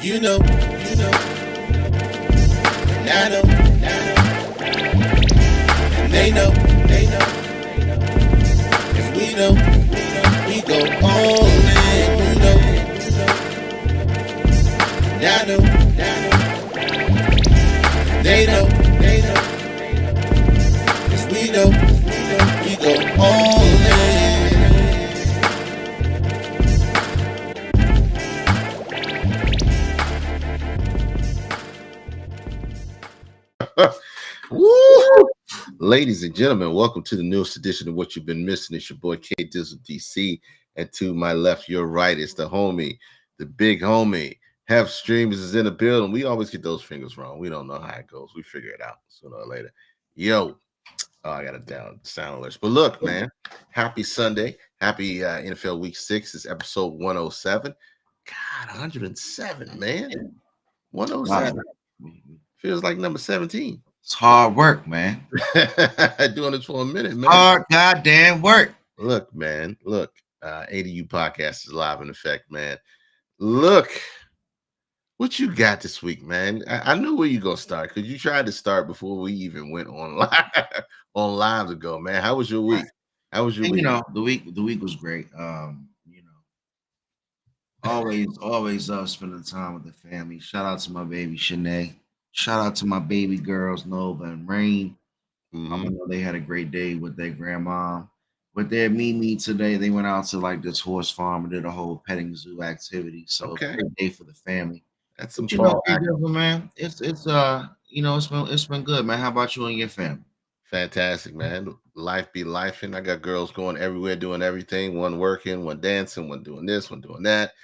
You know, and I know, and they know, cause we know, we go all in, you know, and I know, they know, cause we know, we go all in. Woo! Ladies and gentlemen, welcome to the newest edition of What You've Been Missing. It's your boy K Dizzle DC. And to my left, your right, is the homie, the big homie. Hef Streams is in the building. We always get those fingers wrong. We don't know how it goes. We figure it out sooner or later. Yo, I got it down sound alert. But look, man, happy Sunday. Happy NFL Week 6. It's episode 107. God, 107, man. 107. Feels like number 17. It's hard work, man. Doing this for a minute, man. Hard goddamn work. Look, man. Look, ADU podcast is live in effect, man. Look, what you got this week, man? I knew where you gonna start because you tried to start before we even went on live ago, man. How was your week? How was your And, week? the week was great. Always spending time with the family. Shout out to my baby Shanae. Shout out to my baby girls Nova and Rain. Mhm. I know they had a great day with their grandma. With their Mimi today, they went out to like this horse farm and did a whole petting zoo activity. So Okay. great day for the family. That's some But fall man, it's been good, man. How about you and your family? Fantastic, man. Life be life, and I got girls going everywhere doing everything. One working, one dancing, one doing this, one doing that.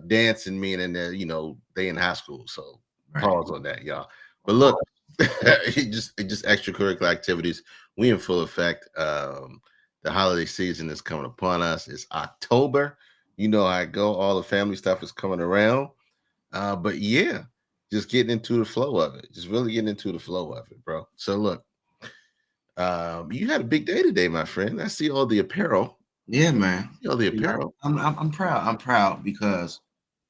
Dancing meaning that they in high school, so Right. pause on that, y'all. But look, it just extracurricular activities. We in full effect. The holiday season is coming upon us. It's October. You know how I go. All the family stuff is coming around. But yeah, just getting into the flow of it. Just really getting into the flow of it, bro. So look, you had a big day today, my friend. I see all the apparel. Yeah, man. See all the apparel. I'm proud. I'm proud because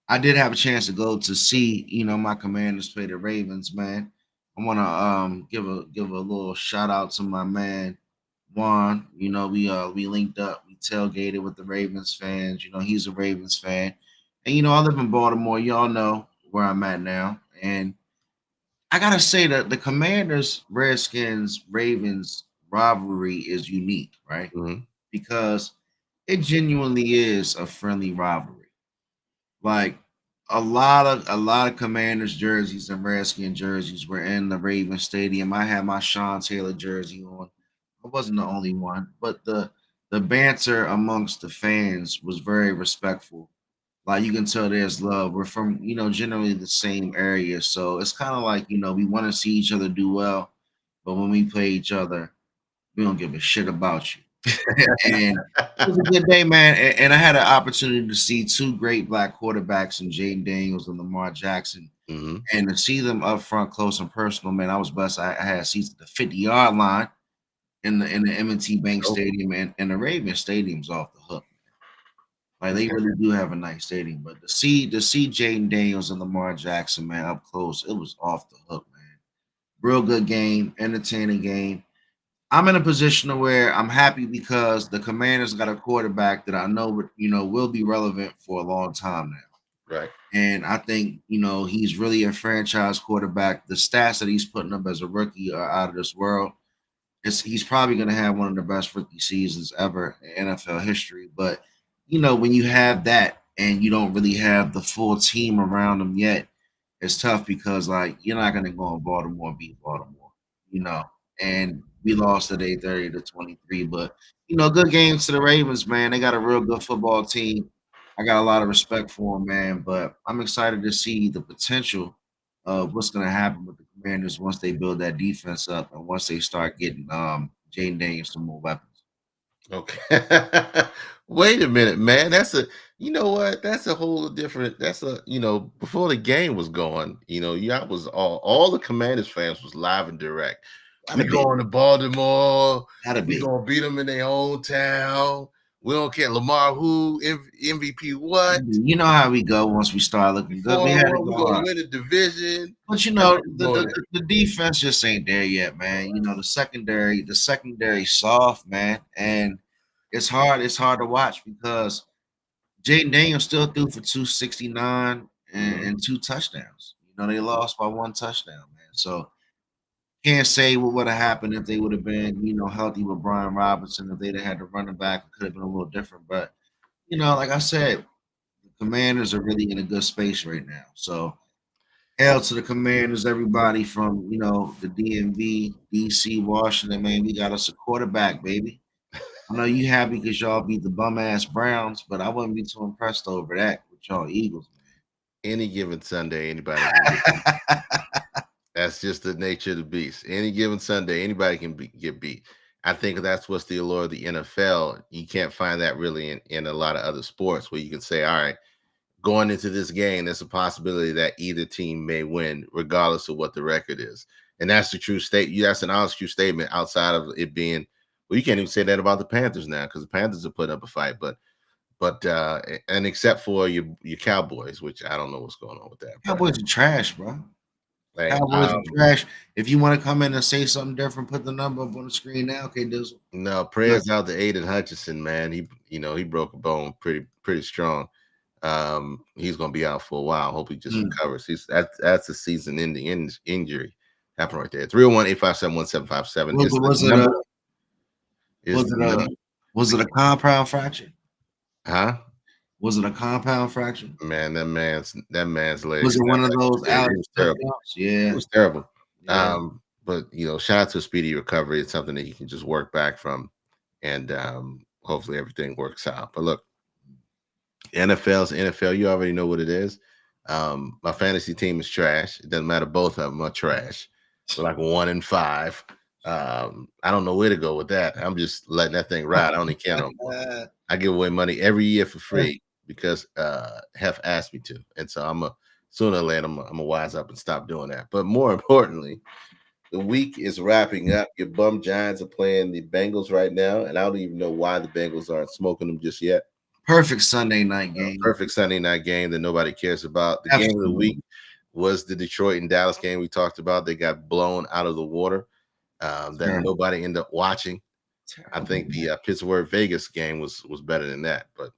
I did have a chance to go to see, my Commanders play the Ravens, man. I want to give a little shout out to my man Juan. We linked up, we tailgated with the Ravens fans. He's a Ravens fan, and I live in Baltimore. Y'all know where I'm at now, and I gotta say that the Commanders, Redskins, Ravens rivalry is unique, right? Mhm. Because it genuinely is a friendly rivalry. Like a lot of Commanders jerseys and Redskin jerseys were in the Raven Stadium. I had my Sean Taylor jersey on. I wasn't the only one, but the banter amongst the fans was very respectful. Like you can tell there's love. We're from, generally the same area. So it's kind of like, we want to see each other do well, but when we play each other, we don't give a shit about you. And it was a good day, man. And I had an opportunity to see two great black quarterbacks in Jaden Daniels and Lamar Jackson. Mhm. And to see them up front, close and personal, man, I was blessed. I had seats at the 50-yard line in the M&T Bank Oh. Stadium, and the Ravens Stadium's off the hook. Like they really do have a nice stadium, but to see Jaden Daniels and Lamar Jackson, man, up close, it was off the hook, man. Real good game, entertaining game. I'm in a position where I'm happy because the Commanders got a quarterback that I know will be relevant for a long time now. Right. And I think, he's really a franchise quarterback. The stats that he's putting up as a rookie are out of this world. He's probably going to have one of the best rookie seasons ever in NFL history. But, when you have that and you don't really have the full team around him yet, it's tough because, like, you're not going to go in Baltimore and beat Baltimore, and we lost today 30-23. But, good games to the Ravens, man. They got a real good football team. I got a lot of respect for them, man. But I'm excited to see the potential of what's going to happen with the Commanders once they build that defense up and once they start getting Jaden Daniels some more weapons. Okay. Wait a minute, man. You know what? That's a whole different. Before the game was going, y'all was all the Commanders fans was live and direct. We Gotta be. going to Baltimore. Gotta We be. gonna beat them in their own town. We don't care. Lamar who, MVP what? You know how we go once we start looking good. We had to We're go gonna hard. win the division. But you know, the defense just ain't there yet, man. You know, the secondary soft, man, and it's hard. It's hard to watch because Jaden Daniels still threw for 269 and 2 touchdowns. You know, they lost by 1 touchdown, man. So can't say what would have happened if they would have been, healthy with Brian Robinson. If they'd have had the running back, it could have been a little different. But like I said, the Commanders are really in a good space right now. So hell to the Commanders, everybody from the DMV, DC, Washington, man. We got us a quarterback, baby. I know you happy because y'all beat the bum ass Browns, but I wouldn't be too impressed over that with y'all Eagles, Any given Sunday, anybody man. can get beat. That's just the nature of the beast. Any given Sunday, anybody can get beat. I think that's what's the allure of the NFL. You can't find that really in a lot of other sports where you can say, all right, going into this game, there's a possibility that either team may win, regardless of what the record is. And that's the true state. That's an honest true statement outside of it being, well, you can't even say that about the Panthers now because the Panthers are putting up a fight. But and except for your Cowboys, which I don't know what's going on with that. Cowboys are trash, bro. Like, Cowboys are trash. If you want to come in and say something different, put the number up on the screen now. Okay, Dizzle. No, prayers out to Aiden Hutchinson, man. He broke a bone pretty strong. He's gonna be out for a while. Hope he just recovers. That's a season-ending injury happened right there. 301-857-1757. Was it a compound fracture? Huh? Was it a compound fracture? Man, that man's leg. Was it one of those? It was terrible. Yeah, it was terrible. Yeah. But shout out to a speedy recovery. It's something that you can just work back from, and hopefully everything works out. But look, NFL's NFL. You already know what it is. My fantasy team is trash. It doesn't matter. Both of them are trash. They're like 1-5. I don't know where to go with that. I'm just letting that thing ride. I don't even care no more. I give away money every year for free because Hef asked me to, and so sooner or later I'm gonna wise up and stop doing that. But more importantly, the week is wrapping up. Your bum Giants are playing the Bengals right now, and I don't even know why the Bengals aren't smoking them just yet. Perfect Sunday night game. Perfect Sunday night game that nobody cares about. The game of the week was the Detroit and Dallas game we talked about. They got blown out of the water. That nobody ended up watching. I think the Pittsburgh Vegas game was better than that, but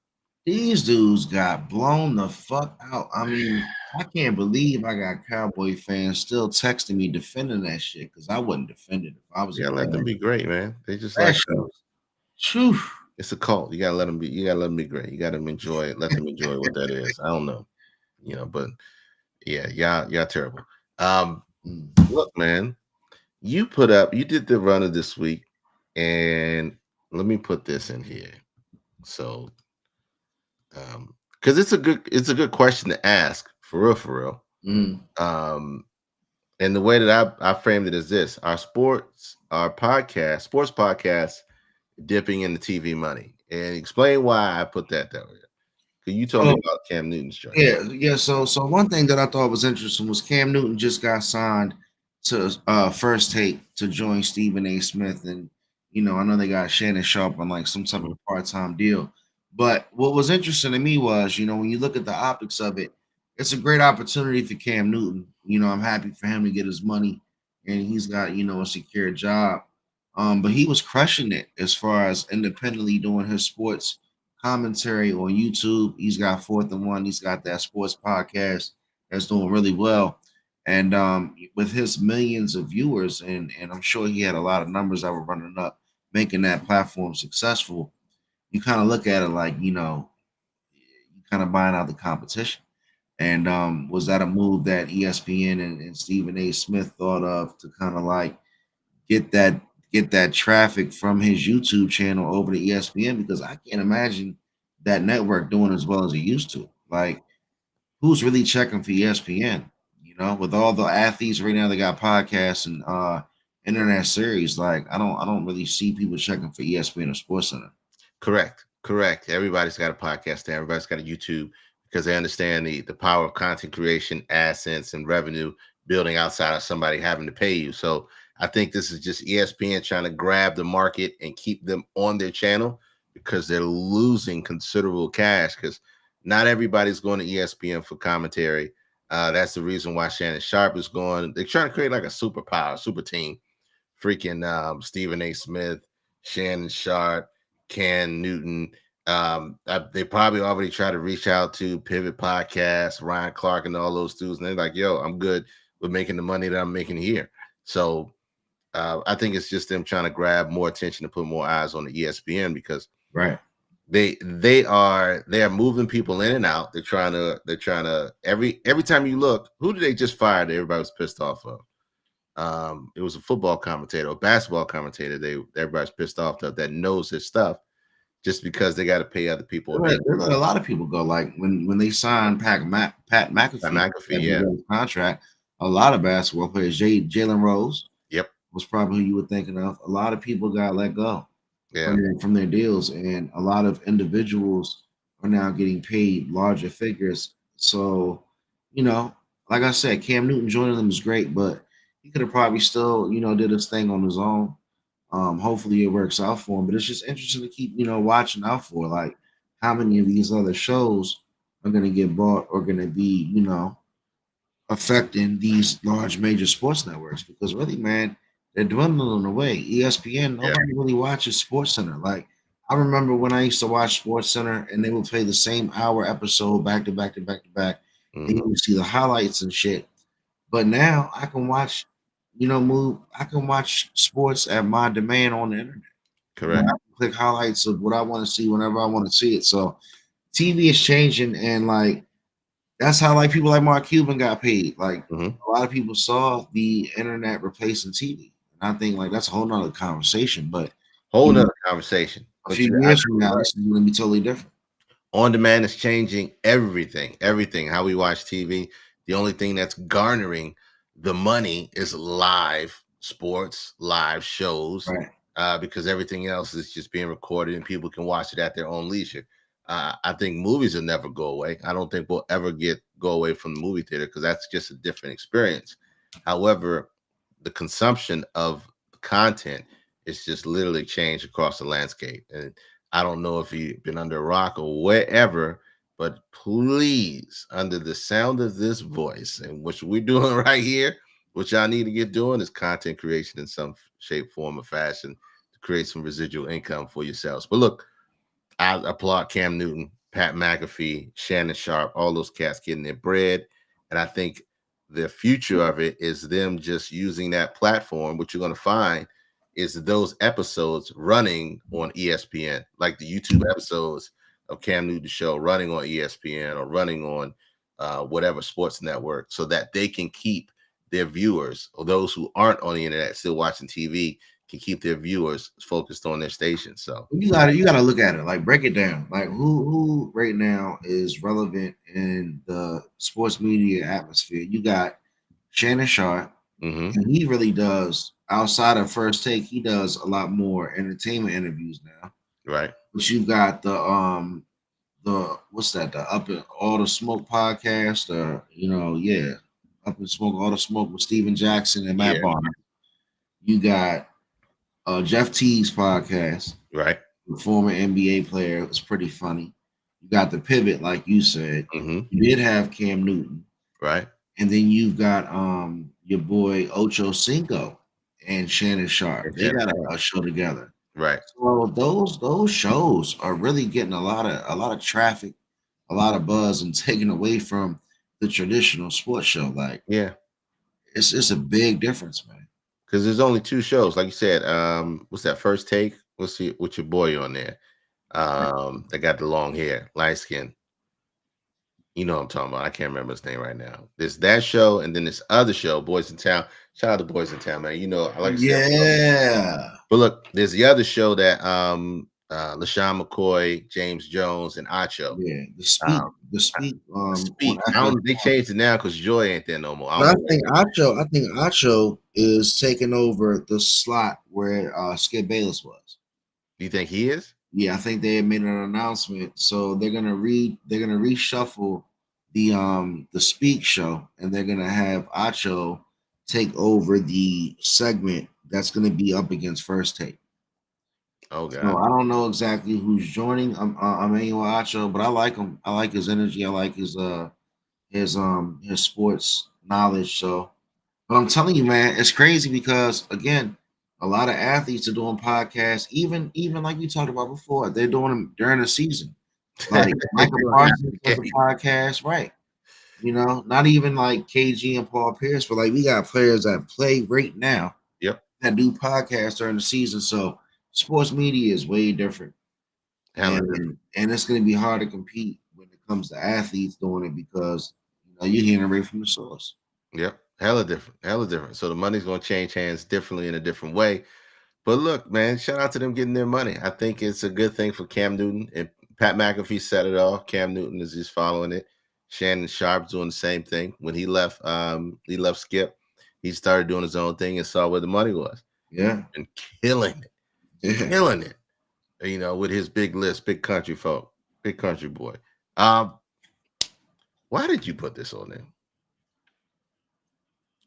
these dudes got blown the fuck out. I mean, I can't believe I got Cowboy fans still texting me defending that shit because I wouldn't defend it if I was. Yeah, let them be great, man. They just that like it's a cult. You gotta let them be. You gotta let them be great. You gotta enjoy it. Let them enjoy what that is. I don't know, but yeah, y'all terrible. Look, man. You did the runner this week, and let me put this in here. So, because it's a good question to ask for real. And the way that I framed it is this: our sports podcast, dipping into TV money, and explain why I put that way. Because you told me about Cam Newton's joint. Yeah. So one thing that I thought was interesting was Cam Newton just got signed to First Take to join Stephen A. Smith, and I know they got Shannon Sharpe on like some type of part-time deal. But what was interesting to me was, when you look at the optics of it, it's a great opportunity for Cam Newton. I'm happy for him to get his money, and he's got a secure job. But he was crushing it as far as independently doing his sports commentary on YouTube. He's got 4th and 1. He's got that sports podcast that's doing really well. And with his millions of viewers, and I'm sure he had a lot of numbers that were running up, making that platform successful, you kind of look at it like, you kind of buying out the competition. And was that a move that ESPN and Stephen A. Smith thought of to kind of like get that traffic from his YouTube channel over to ESPN? Because I can't imagine that network doing as well as it used to. Like, who's really checking for ESPN? With all the athletes right now, they got podcasts and internet series. Like, I don't really see people checking for ESPN or SportsCenter. Correct. Everybody's got a podcast there. Everybody's got a YouTube because they understand the power of content creation, AdSense, and revenue building outside of somebody having to pay you. So I think this is just ESPN trying to grab the market and keep them on their channel because they're losing considerable cash because not everybody's going to ESPN for commentary. That's the reason why Shannon Sharp is going. They're trying to create like a superpower, super team. Freaking Stephen A. Smith, Shannon Sharp, Cam Newton. They probably already tried to reach out to Pivot Podcast, Ryan Clark, and all those dudes. And they're like, yo, I'm good with making the money that I'm making here. So I think it's just them trying to grab more attention and put more eyes on the ESPN because right. They are moving people in and out. They're trying to every time you look, who did they just fire that everybody was pissed off of? It was a football commentator, a basketball commentator. Everybody's pissed off that knows his stuff just because they got to pay other people. They let a lot of people go. Like when they signed Pat McAfee contract, a lot of basketball players, Jalen Rose, yep, was probably who you were thinking of. A lot of people got let go from their deals, and a lot of individuals are now getting paid larger figures. So, like I said, Cam Newton joining them is great, but he could have probably still, did his thing on his own. Hopefully it works out for him, but it's just interesting to keep, watching out for like how many of these other shows are going to get bought or going to be, affecting these large major sports networks because really, man, they're dwindling away. ESPN, nobody really watches SportsCenter. Like I remember when I used to watch SportsCenter and they would play the same hour episode back to back to back to back. And you would see the highlights and shit. But now I can watch, I can watch sports at my demand on the internet. Correct. I can click highlights of what I want to see whenever I want to see it. So TV is changing, and like that's how like people like Mark Cuban got paid. Like a lot of people saw the internet replacing TV. And I think like that's a whole nother conversation. But whole nother conversation. A few years from now, this is going to be totally different. On demand is changing everything. How we watch TV. The only thing that's garnering the money is live sports, live shows, right. Because everything else is just being recorded and people can watch it at their own leisure. I think movies will never go away. I don't think we'll ever go away from the movie theater because that's just a different experience. However, the consumption of content is just literally changed across the landscape. And I don't know if you've been under a rock or wherever, but please, under the sound of this voice, and what we're doing right here, what y'all need to get doing is content creation in some shape, form, or fashion to create some residual income for yourselves. But look, I applaud Cam Newton, Pat McAfee, Shannon Sharp, all those cats getting their bread. And I think the future of it is them just using that platform. What you're going to find is those episodes running on ESPN, like the YouTube episodes of Cam Newton show running on ESPN or running on whatever sports network so that they can keep their viewers or those who aren't on the internet still watching TV can keep their viewers focused on their station. So you gotta look at it, like break it down. Like who right now is relevant in the sports media atmosphere? You got Shannon Sharp, and he really does outside of First Take, he does a lot more entertainment interviews now. Right. But you've got the what's that? The Up in All the Smoke podcast, Up in Smoke, All the Smoke with Steven Jackson and Matt Barnes. You got Jeff Teague's podcast, right? The former NBA player. It's pretty funny. You got the Pivot, like you said. You did have Cam Newton, right? And then you've got your boy Ocho Cinco and Shannon Sharp. They got a show together, right? So those shows are really getting a lot of traffic, a lot of buzz, and taken away from the traditional sports show. Like, it's a big difference, man. Because there's only two shows, like you said. What's that? First Take. What's with your boy on there? That got the long hair, light skin. You know what I'm talking about. I can't remember his name right now. There's that show, and then this other show, Boys in Town. Shout out to Boys in Town, man. You know, I like But look, there's the other show that LaShawn McCoy, James Jones, and Acho. Yeah, the Speak. They changed it now because Joy ain't there no more. I think Acho is taking over the slot where Skip Bayless was. Do you think he is? Yeah, I think they made an announcement. So they're gonna reshuffle the Speak show, and they're gonna have Acho take over the segment that's gonna be up against First Take. Oh So God. I don't know exactly who's joining Emmanuel Acho, but I like him. I like his energy. I like his sports knowledge. So, but I'm telling you, man, it's crazy because again, a lot of athletes are doing podcasts. Even like we talked about before, they're doing them during the season. Like Michael Doing after Parsons the does a game. podcast, right? You know, not even like KG and Paul Pierce, but like we got players that play right now Yep. that do podcasts during the season. So sports media is way different, Hella different. and it's going to be hard to compete when it comes to athletes doing it because you're hearing right from the source. Yep. Hella different. Hella different. So the money's gonna change hands differently in a different way. But look, man, shout out to them getting their money. I think it's a good thing for Cam Newton. And Pat McAfee set it off. Cam Newton is just following it. Shannon Sharp's doing the same thing. When he left Skip, he started doing his own thing and saw where the money was. Yeah, And killing it. yeah. Killing it. With his big list, big country folk, big country boy. Um, why did you put this on there?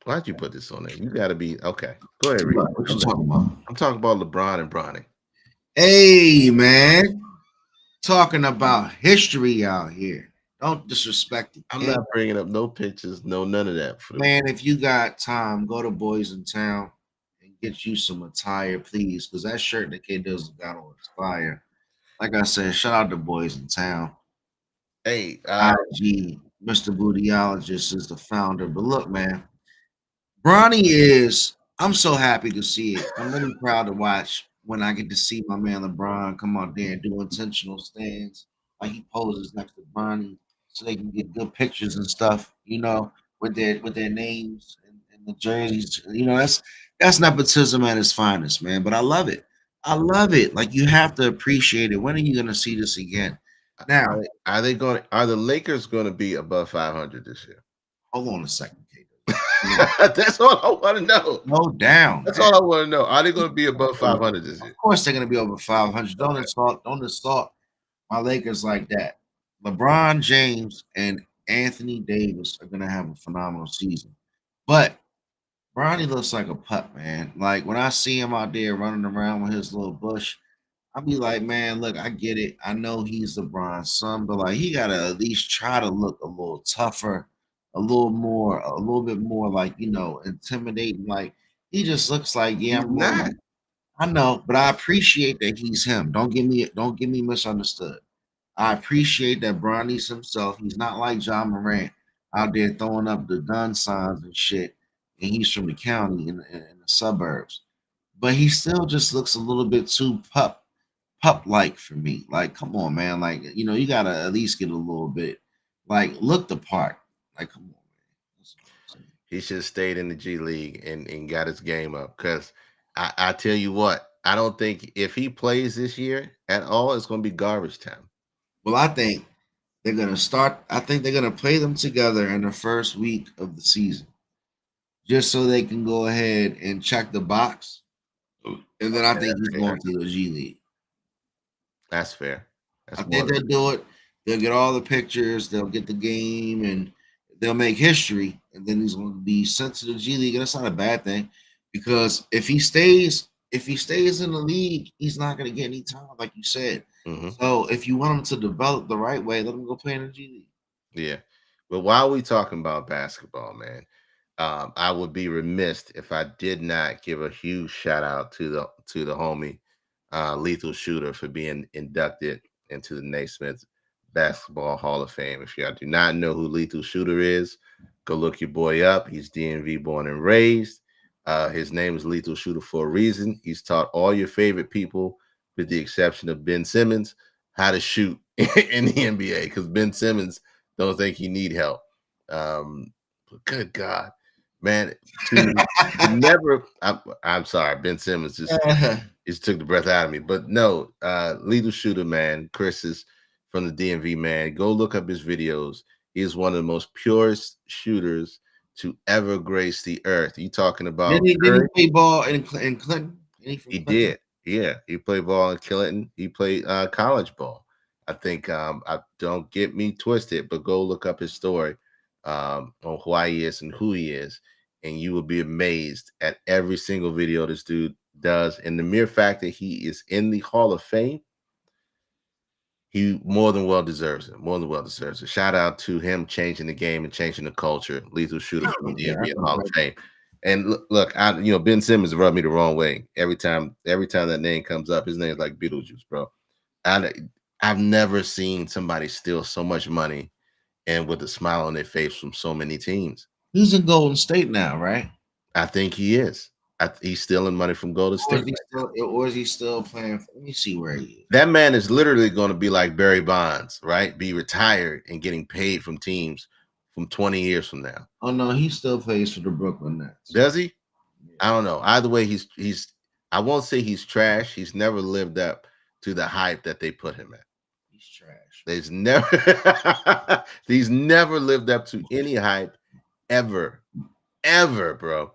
Why'd you put this on there? You gotta be okay. Go ahead, read. What you talking about? I'm talking about LeBron and Bronny. Hey, man, talking about history out here. Don't disrespect the I'm king. not bringing up no pictures, no none of that for the Man, if you got time, go to Boys in Town and get you some attire, please, because that shirt that K does got on is fire. Like I said, shout out to Boys in Town. Hey, IG, Mr. Bootyologist is the founder. But look, man, Bronny is, I'm so happy to see it. I'm really proud to watch when I get to see my man LeBron come out there and do intentional stands. Like he poses next to Bronny so they can get good pictures and stuff, with their names and the jerseys. That's nepotism at its finest, man. But I love it. I love it. Like you have to appreciate it. When are you gonna see this again? Now, are the Lakers gonna be above 500 this year? hold on a second, Kate. That's all I want to know. Slow down. That's Man. all I want to know. Are they gonna be above 500 this year? Of course, they're going to be over 500. Don't insult my Lakers like that. LeBron James and Anthony Davis are going to have a phenomenal season. But Bronny looks like a pup, man. Like when I see him out there running around with his little bush, I'll be like, man, look, I get it. I know he's LeBron's son, but like he gotta at least try to look a little tougher, a little bit more like intimidating. Like he just looks like, yeah, He's I'm not. rolling. I know, but I appreciate that he's him. Don't get me misunderstood. I appreciate that Bronny's himself. He's not like John Morant out there throwing up the gun signs and shit, and he's from the county in the suburbs. But he still just looks a little bit too pup like for me. Like, come on, man. Like, you gotta at least get a little bit like look the part. Like, come on, man. That's what I'm saying. He should have stayed in the G League and got his game up. Because I tell you what, I don't think if he plays this year at all, it's gonna be garbage time. Well, I think they're gonna play them together in the first week of the season. Just so they can go ahead and check the box. And then I Okay, think he's that's fair. going to the G League. That's fair. That's I more think they'll do it. They'll get all the pictures. They'll get the game, and they'll make history. And then he's going to be sent to the G League, and that's not a bad thing because if he stays in the league, he's not going to get any time, like you said. hmm So if you want him to develop the right way, let him go play in the G League. Yeah. But while we talking about basketball, man, I would be remiss if I did not give a huge shout out to the homie Lethal Shooter for being inducted into the Naismith Basketball Hall of Fame. If y'all do not know who Lethal Shooter is, go look your boy up. He's DMV born and raised. His name is Lethal Shooter for a reason. He's taught all your favorite people, with the exception of Ben Simmons, how to shoot in the NBA because Ben Simmons don't think he need help. But good God, man, never. I'm sorry, Ben Simmons just took the breath out of me. But no, Lethal Shooter, man, Chris is from the DMV, man. Go look up his videos. He is one of the most purest shooters to ever grace the earth. You talking about Didn't he play ball in Clinton? he did. Yeah, he played ball in Clinton. He played college ball. I think I don't get me twisted, but go look up his story on why he is and who he is, and you will be amazed at every single video this dude does, and the mere fact that he is in the Hall of Fame, he more than well deserves it. More than well deserves it. Shout out to him changing the game and changing the culture. Lethal Shooter from the NBA Hall of Fame. And look, Ben Simmons rubbed me the wrong way every time that name comes up. His name is like Beetlejuice, bro. I've never seen somebody steal so much money and with a smile on their face from so many teams. He's in Golden State now, right? I think he is. He's stealing money from Golden State. Or is he still playing? Let me see where he is. That man is literally going to be like Barry Bonds, right? Be retired and getting paid from teams from 20 years from now. Oh no, he still plays for the Brooklyn Nets. Does he? Yeah. I don't know. Either way, he's. I won't say he's trash. He's never lived up to the hype that they put him at. He's trash. He's never lived up to any hype ever, bro.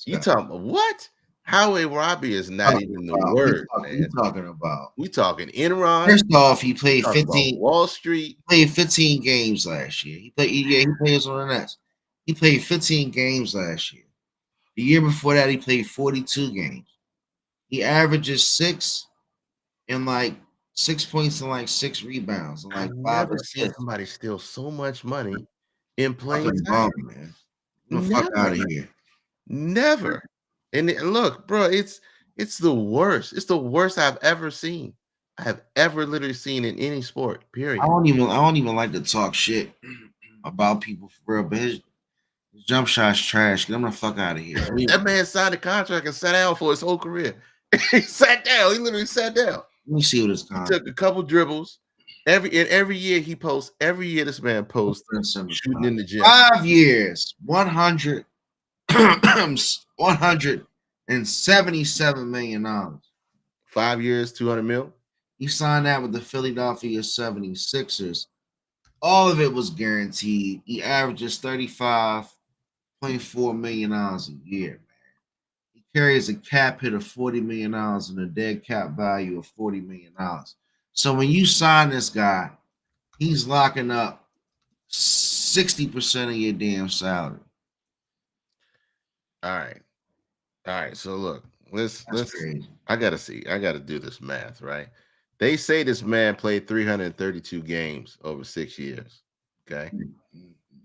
You talking about what? Howie Robbie is not even the word, man. You talking about? We talking Enron. First off, he played 15 Wall Street. Played 15 games last year. He plays on the Nets. He played 15 games last year. The year before that, he played 42 games. He averages 6 points and like 6 rebounds and like 5 assists. Somebody steal so much money in playing time, man. Get the fuck out of here. Never. And look, bro, it's the worst. It's the worst I've ever seen. I have ever literally seen in any sport. Period. I don't even like to talk shit about people for real, but his jump shot's trash. Get him the fuck out of here. That man signed a contract and sat down for his whole career. He sat down. He literally sat down. Let me see what it's called. He took a couple dribbles. Every year he posts. Every year this man posts shooting in the gym. 5 years, 177 $million. 5 years, 200 mil. He signed that with the Philadelphia 76ers. All of it was guaranteed. He averages $35.4 million a year, man. He carries a cap hit of $40 million and a dead cap value of $40 million. So when you sign this guy, he's locking up 60% of your damn salary. All right. So look, let's I gotta do this math, right? They say this man played 332 games over 6 years. Okay.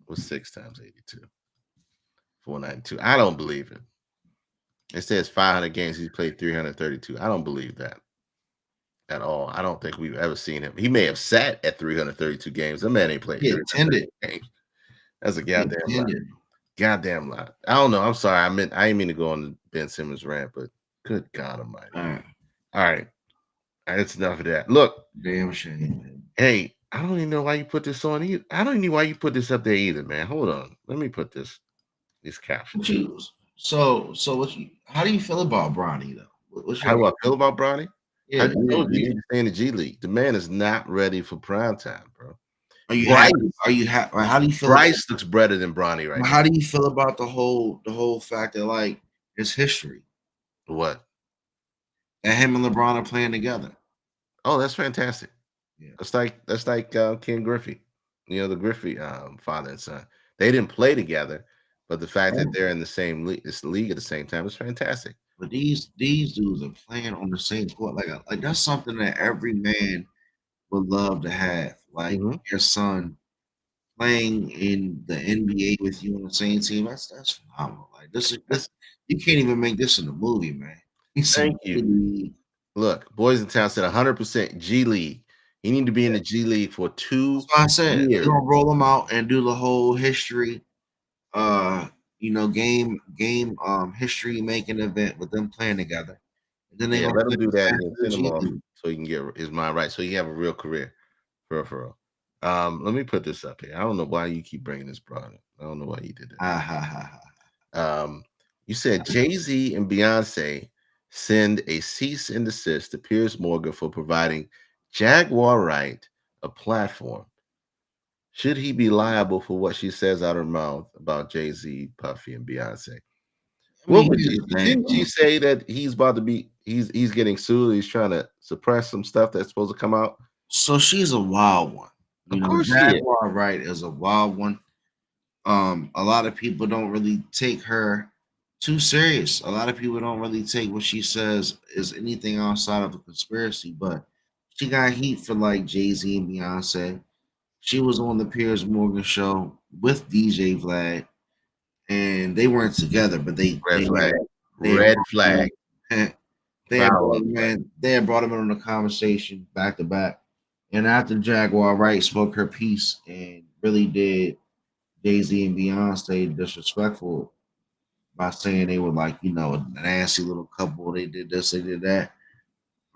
What's 6 times 82? 492. I don't believe it. It says 500 games. He's played 332. I don't believe that at all. I don't think we've ever seen him. He may have sat at 332 games. That man ain't played 332 games. That's a goddamn lie. Goddamn lie. I don't know. I'm sorry. I didn't mean to go on the Ben Simmons rant, but good God Almighty. All right. That's enough of that. Look, damn shame, man. Hey, I don't even know why you put this on either. I don't even know why you put this up there either, man. Hold on. Let me put these captions. How do you feel about Bronny though? How do I feel about Bronny? Yeah, he need to stay in the G League. The man is not ready for prime time, bro. How do you feel? Bryce looks better than Bronny right now. How do you feel about the whole fact that like it's history? What? That him and LeBron are playing together. Oh, that's fantastic. Yeah, that's like Ken Griffey, the Griffey father and son. They didn't play together, but the fact that they're in the same league at the same time is fantastic. But these dudes are playing on the same court. Like that's something that every man would love to have. Like your son playing in the NBA with you on the same team. That's phenomenal. Like this you can't even make this in a movie, man. Thank you. Look, Boys in Town said 100% G League. He need to be in the G League for 2 years. I said they're gonna roll them out and do the whole history, game history making event with them playing together. And then they let him do that and send him off so he can get his mind right, so he can have a real career. For real. Let me put this up here. I don't know why you keep bringing this product. I don't know why you did that. You said Jay-Z and Beyonce send a cease and desist to Piers Morgan for providing Jaguar Wright a platform. Should he be liable for what she says out her mouth about Jay-Z, Puffy, and Beyonce? Didn't she say that he's getting sued? He's trying to suppress some stuff that's supposed to come out. So she's a wild one. Of course, Jaguar Wright is a wild one. A lot of people don't really take her too serious. A lot of people don't really take what she says as anything outside of a conspiracy, but she got heat for like Jay-Z and Beyonce. She was on the Piers Morgan show with DJ Vlad, and they weren't together, but Red flag. they Red flag. they had Foul brought up. him in, they had brought him in on the conversation back to back. And after Jaguar Wright spoke her piece and really did Jay-Z and Beyonce disrespectful by saying they were like, a nasty little couple, they did this, they did that.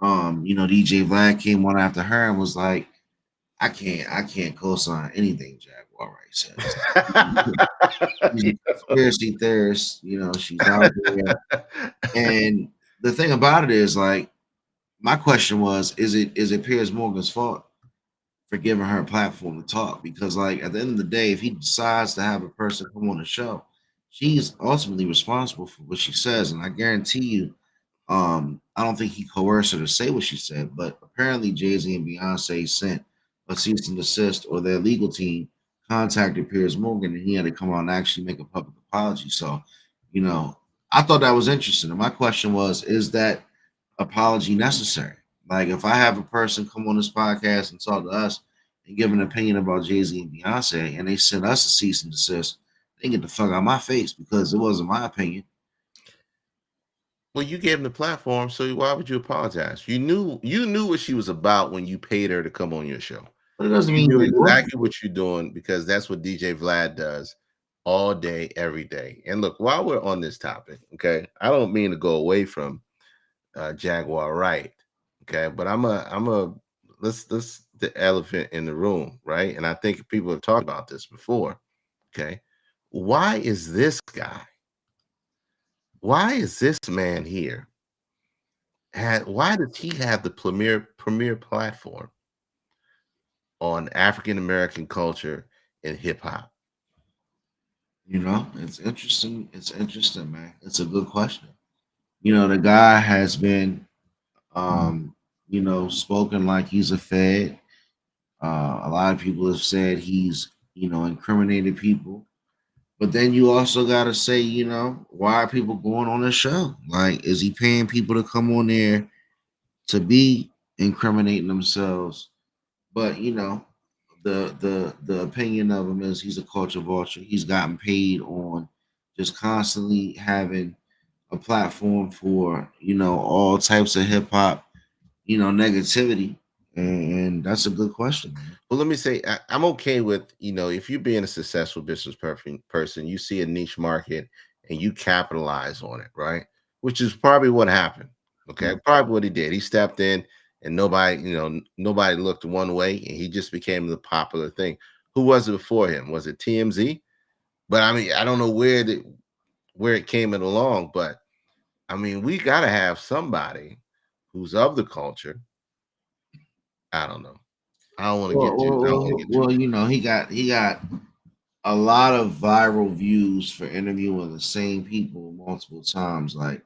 DJ Vlad came on after her and was like, I can't co-sign anything Jaguar Wright says. She's a conspiracy theorist, she's out there. And the thing about it is, like, my question was, is it Piers Morgan's fault for giving her a platform to talk? Because, like, at the end of the day, if he decides to have a person come on the show, she's ultimately responsible for what she says. And I guarantee you, I don't think he coerced her to say what she said, but apparently Jay-Z and Beyonce sent a cease and desist, or their legal team contacted Piers Morgan, and he had to come out and actually make a public apology. So, you know, I thought that was interesting. And my question was, is that apology necessary? Like, if I have a person come on this podcast and talk to us and give an opinion about Jay-Z and Beyonce, and they send us a cease and desist, they get the fuck out of my face because it wasn't my opinion. Well, you gave him the platform, so why would you apologize? You knew what she was about when you paid her to come on your show. But it doesn't You mean knew you wasn't. exactly what you're doing, because that's what DJ Vlad does all day, every day. And look, while we're on this topic, okay, I don't mean to go away from Jaguar Wright, okay, but let's the elephant in the room, right? And I think people have talked about this before, okay. Why is this guy? Why is this man here? Why does he have the premier platform on African American culture and hip hop? It's interesting. It's interesting, man. It's a good question. The guy has been, spoken like he's a fed. A lot of people have said he's, incriminated people. But then you also got to say, why are people going on the show? Like, is he paying people to come on there to be incriminating themselves? But the opinion of him is he's a culture vulture. He's gotten paid on just constantly having a platform for all types of hip hop, negativity, and that's a good question, man. Well, let me say, I'm okay with, if you're being a successful business person, you see a niche market and you capitalize on it, right? Which is probably what happened. Okay, probably what he did. He stepped in, and nobody looked one way, and he just became the popular thing. Who was it before him? Was it TMZ? But I mean, I don't know where it came along, but I mean, we got to have somebody who's of the culture. I don't know. I don't want to get too. I don't want to get too. Well, he got a lot of viral views for interviewing the same people multiple times. Like,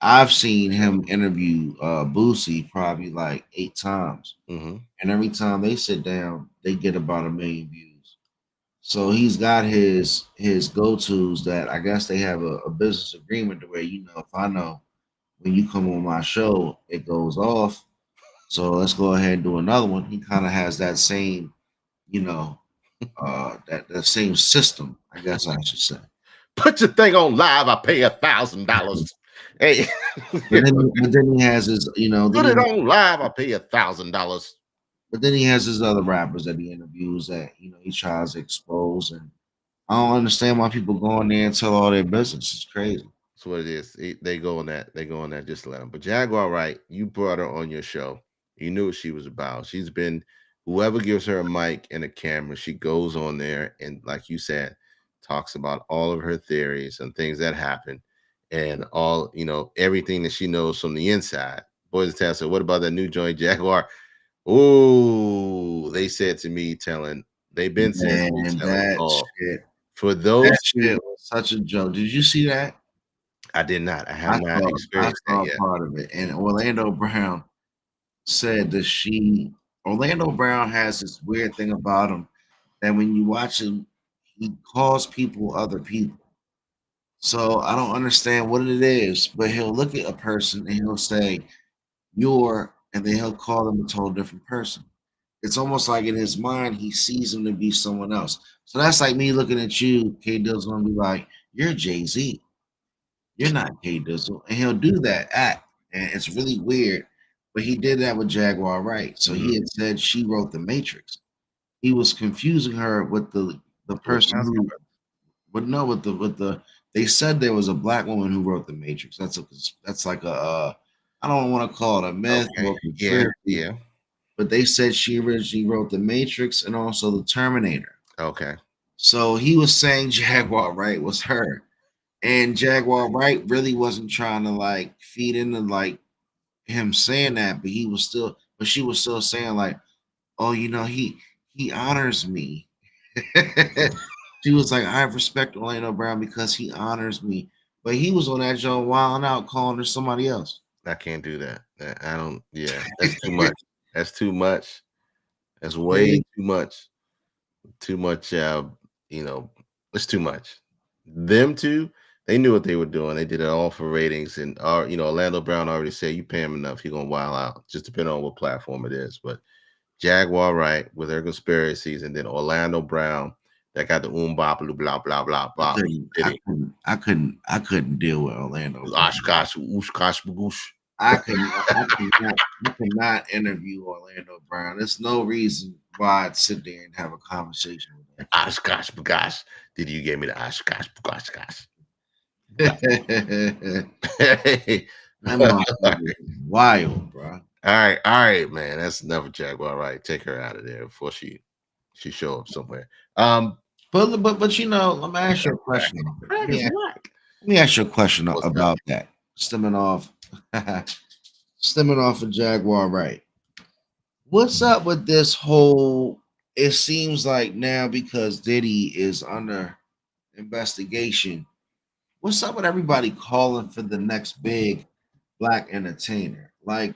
I've seen him interview Boosie probably like 8 times, Mhm. and every time they sit down, they get about 1 million views. So he's got his go tos that I guess they have a business agreement to where if I know when you come on my show, it goes off. So let's go ahead and do another one. He kind of has that same, that same system, I guess I should say. Put your thing on live. I pay $1,000. Hey, But then he has his, put it on live. I pay $1,000. But then he has his other rappers that he interviews that he tries to expose, and I don't understand why people go in there and tell all their business. It's crazy. That's what it is. They go on that. They go on that. Just let them. But Jaguar Wright, you brought her on your show. You knew what she was about. She's been, whoever gives her a mic and a camera, she goes on there and, like you said, talks about all of her theories and things that happen, and all everything that she knows from the inside. Boys and Taz said, "What about that new joint, Jaguar?" Oh, they said to me, they've been saying to me, that shit. For those That shit was such a joke. Did you see that? I did not. I have not experienced that yet. Part of it. And Orlando Brown said that Orlando Brown has this weird thing about him that when you watch him, he calls people other people. So I don't understand what it is, but he'll look at a person and he'll say, "You're," and then he'll call them a total different person. It's almost like in his mind, he sees him to be someone else. So that's like me looking at you, K Dizzle, and be like, "You're Jay Z. You're not K Dizzle," and he'll do that act, and it's really weird. But he did that with Jaguar Wright. So he had said she wrote The Matrix. He was confusing her with the person who would know with the. They said there was a black woman who wrote The Matrix. That's like a I don't want to call it a myth Okay. or Yeah. conspiracy, Yeah. but they said she originally wrote The Matrix and also The Terminator. Okay. So he was saying Jaguar Wright was her. And Jaguar Wright really wasn't trying to like feed into like him saying that, but she was still saying like, "Oh, he honors me." She was like, "I respect Orlando Brown because he honors me," but he was on that show wilding out, calling her somebody else. I can't do that. I don't. Yeah, that's too much. That's too much. That's way too much. Too much. You know, it's too much. Them two, they knew what they were doing. They did it all for ratings, and Orlando Brown already said you pay him enough, he gonna wild out. Just depending on what platform it is. But Jaguar Wright with her conspiracies, and then Orlando Brown that got the blah blah blah blah blah. I couldn't deal with Orlando. Oshkosh, ooshkosh, bagoosh. I cannot interview Orlando Brown. There's no reason why I'd sit there and have a conversation with him. Oshkosh, bagosh. Did you give me the Oshkosh, bagosh, gosh? Hey. That motherfucker is wild, bro. All right, man. That's enough of Jaguar Wright. Take her out of there before she show up somewhere. But let me ask you a question. Let me ask you a question What's about that. Stemming off of Jaguar Wright. What's up with this whole? It seems like now because Diddy is under investigation. What's up with everybody calling for the next big black entertainer? Like,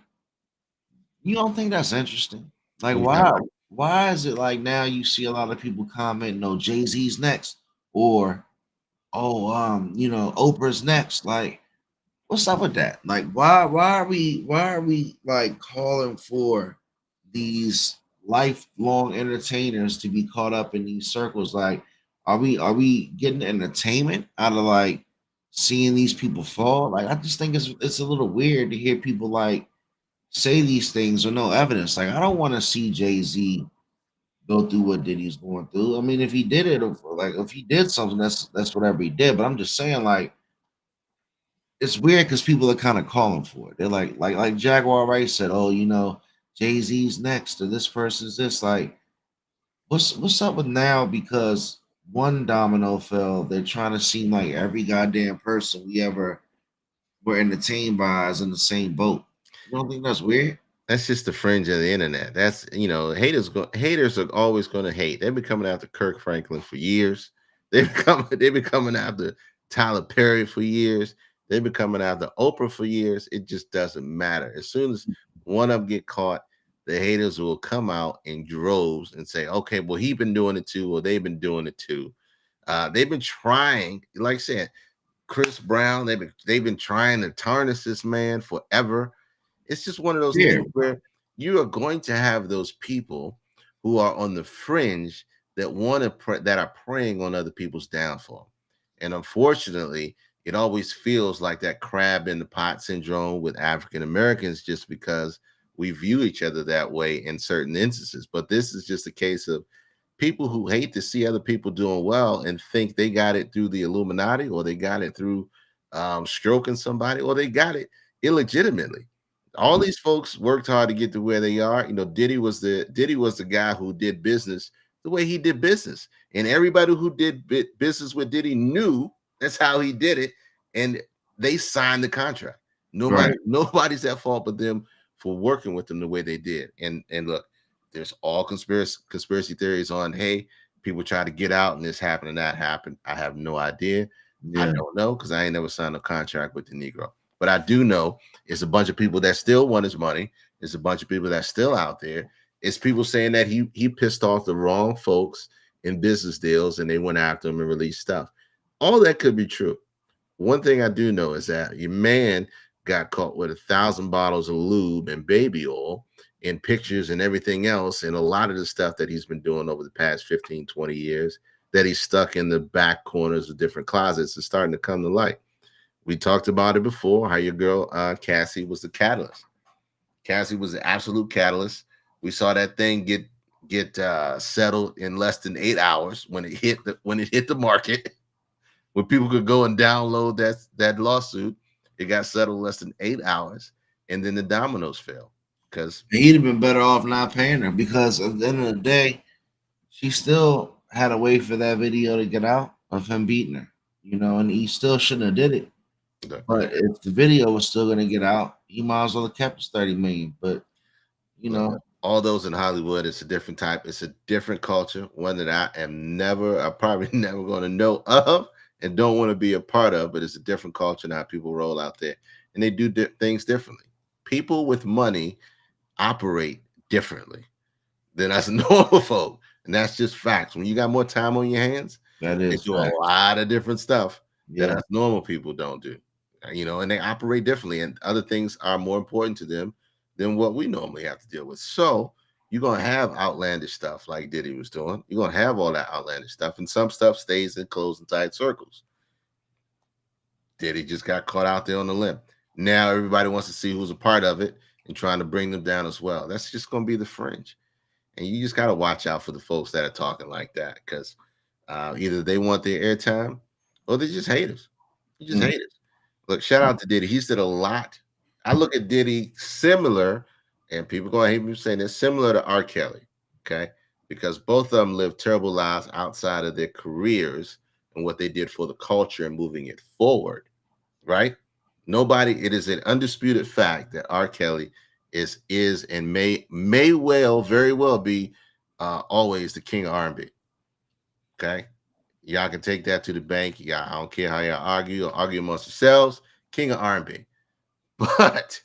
you don't think that's interesting? Like, No. why is it like now you see a lot of people comment, no, Jay-Z's next, or Oprah's next? Like, what's up with that? Like, why are we like calling for these lifelong entertainers to be caught up in these circles? Like, are we getting entertainment out of like seeing these people fall? Like, I just think it's a little weird to hear people like say these things with no evidence. Like, I don't want to see Jay-Z go through what Diddy's going through. I mean, if he did it, if he did something, that's whatever he did. But I'm just saying, like, it's weird because people are kind of calling for it. They're like Jaguar Wright said, "Oh, Jay-Z's next, or this person's this." Like, what's up with now? Because one domino fell, they're trying to seem like every goddamn person we ever were entertained by is in the same boat. You don't think that's weird? That's just the fringe of the internet. That's haters are always going to hate. They've been coming after Kirk Franklin for years. They've been coming after Tyler Perry for years. They've been coming after Oprah for years. It just doesn't matter. As soon as one of them get caught, the haters will come out in droves and say, "Okay, well, he's been doing it too, or they've been doing it too." They've been trying, like I said, Chris Brown. They've been trying to tarnish this man forever. It's just one of those things where you are going to have those people who are on the fringe that that are preying on other people's downfall. And unfortunately, it always feels like that crab in the pot syndrome with African Americans, just because we view each other that way in certain instances. But this is just a case of people who hate to see other people doing well and think they got it through the Illuminati, or they got it through stroking somebody, or they got it illegitimately. All these folks worked hard to get to where they are. Diddy was the guy who did business the way he did business, and everybody who did business with Diddy knew that's how he did it, and they signed the contract. Nobody's at fault but them for working with them the way they did. And look, there's all conspiracy theories on, hey, people try to get out and this happened and that happened. I have no idea. Yeah. I don't know, because I ain't never signed a contract with the Negro. But I do know it's a bunch of people that still want his money. It's a bunch of people that's still out there. It's people saying that he pissed off the wrong folks in business deals and they went after him and released stuff. All that could be true. one thing I do know is that your man got caught with 1,000 bottles of lube and baby oil in pictures and everything else, and a lot of the stuff that he's been doing over the past 15, 20 years that he's stuck in the back corners of different closets is starting to come to light. We talked about it before, how your girl Cassie was the catalyst. Cassie was the absolute catalyst. We saw that thing get settled in less than 8 hours when it hit the market. When people could go and download that lawsuit, it got settled less than 8 hours, and then the dominoes fell. Because He'd have been better off not paying her, because at the end of the day, she still had to wait for that video to get out of him beating her, and he still shouldn't have did it. But if the video was still going to get out, he might as well have kept his 30 million. But all those in Hollywood, it's a different type. It's a different culture, one that I'm probably never going to know of and don't want to be a part of. But it's a different culture now. People roll out there and they do things differently. People with money operate differently than us normal folk, and that's just facts. When you got more time on your hands, they do a lot of different stuff that us normal people don't do. And they operate differently, and other things are more important to them than what we normally have to deal with. So you're going to have outlandish stuff like Diddy was doing. You're going to have all that outlandish stuff, and some stuff stays in closed and tight circles. Diddy just got caught out there on the limb. Now everybody wants to see who's a part of it and trying to bring them down as well. That's just going to be the fringe. And you just got to watch out for the folks that are talking like that, because either they want their airtime or they're just haters. You just haters. Look, shout out to Diddy. He's did a lot. I look at Diddy similar, and people going to hate me saying this, similar to R. Kelly, okay? Because both of them lived terrible lives outside of their careers and what they did for the culture and moving it forward, right? It is an undisputed fact that R. Kelly is and may very well be always the king of R&B, okay? Y'all can take that to the bank. I don't care how y'all argue amongst yourselves. King of R&B, but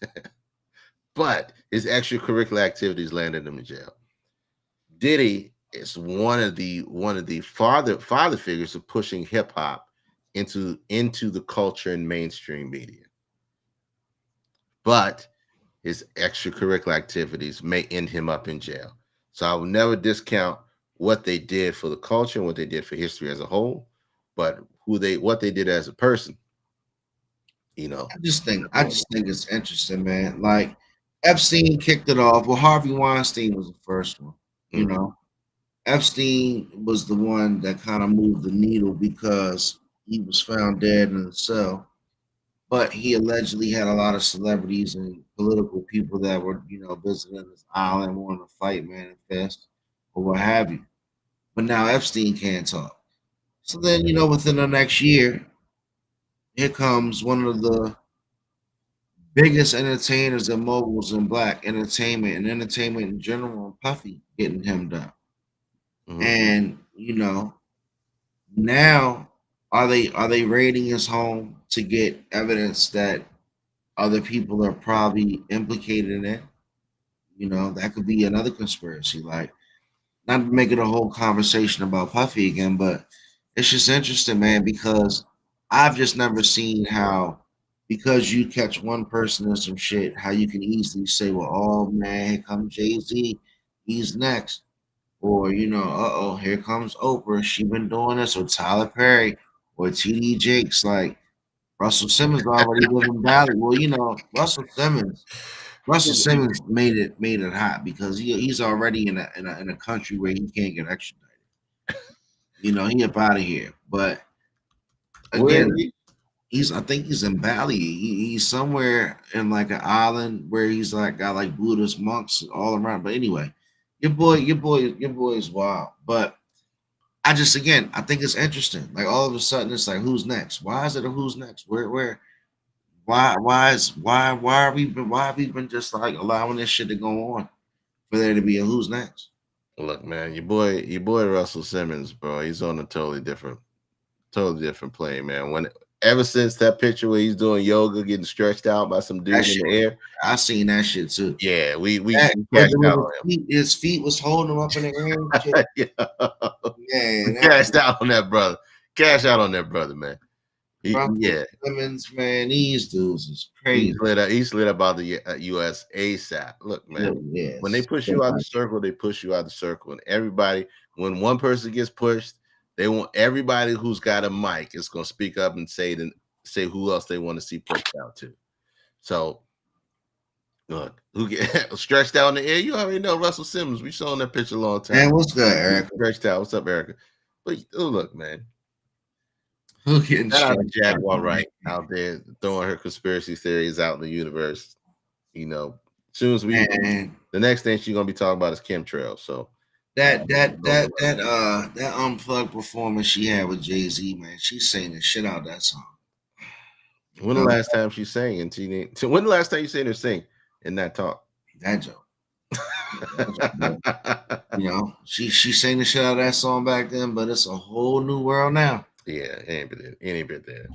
his extracurricular activities landed him in jail. Diddy is one of the father figures of pushing hip hop into the culture and mainstream media. But his extracurricular activities may end him up in jail. So I will never discount what they did for the culture and what they did for history as a whole, but what they did as a person, I just think it's interesting, man. Like, Epstein kicked it off. Well, Harvey Weinstein was the first one. Epstein was the one that kind of moved the needle because he was found dead in a cell. But he allegedly had a lot of celebrities and political people that were, visiting this island, wanting to fight manifest or what have you. But now Epstein can't talk. So then, within the next year, here comes one of the biggest entertainers and moguls in black entertainment and entertainment in general, Puffy, getting hemmed up. And, now are they raiding his home to get evidence that other people are probably implicated in it? That could be another conspiracy. Like, not to make it a whole conversation about Puffy again, but it's just interesting, man, because I've just never seen how, because you catch one person in some shit, how you can easily say, well, oh man, here comes Jay-Z, he's next. Or, here comes Oprah, she been doing this, or Tyler Perry, or TD Jakes. Like, Russell Simmons already live in Valley. Well, Russell Simmons made it hot because he's already in a country where he can't get extradited. He up out of here. But again, I think he's in Bali. He's somewhere in like an island where he's like got like Buddhist monks all around. But anyway, your boy is wild. But I think it's interesting. Like, all of a sudden it's like, who's next? Why is it a who's next? Why have we been just like allowing this shit to go on for there to be a who's next? Look, man, your boy Russell Simmons, bro, he's on a totally different plane, man. Ever since that picture where he's doing yoga, getting stretched out by some dude in the air, I seen that shit too. Yeah, we cashed out on him. His feet was holding him up in the air. Yeah, cashed out on that brother. Cash out on that brother, man. Yeah, Simmons, man, these dudes is he crazy. slid up out the US ASAP. Look, man, Yes. when they push you out the circle, they push you out the circle. And everybody, when one person gets pushed, they want everybody who's got a mic is going to speak up and say who else they want to see pushed out to. So, look, who get stretched out in the air? You already know Russell Simmons. We saw that picture a long time. Man, what's good, Erica? Stretched out. What's up, Erica? But look, man. Who getting Shout out to Jaguar Wright out there throwing her conspiracy theories out in the universe. You know, as soon as the next thing she's gonna be talking about is chemtrails. So that unplugged performance she had with Jay-Z, man, she's saying the shit out of that song. When the last time she sang and when the last time you seen her sing in that talk? That joke. You know, she sang the shit out of that song back then, but it's a whole new world now. Yeah, any bit there.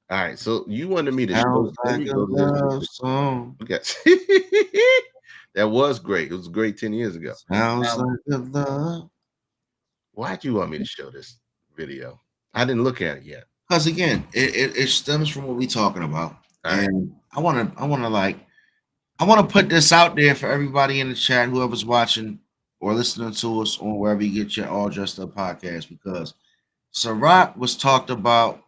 All right, so you wanted me to show like a love song. That was great. It was great 10 years ago. Sounds like a love. Why'd you want me to show this video? I didn't look at it yet. Because again, it stems from what we're talking about. And I want to put this out there for everybody in the chat, whoever's watching or listening to us on wherever you get your All Dressed Up podcast, because Ciroc was talked about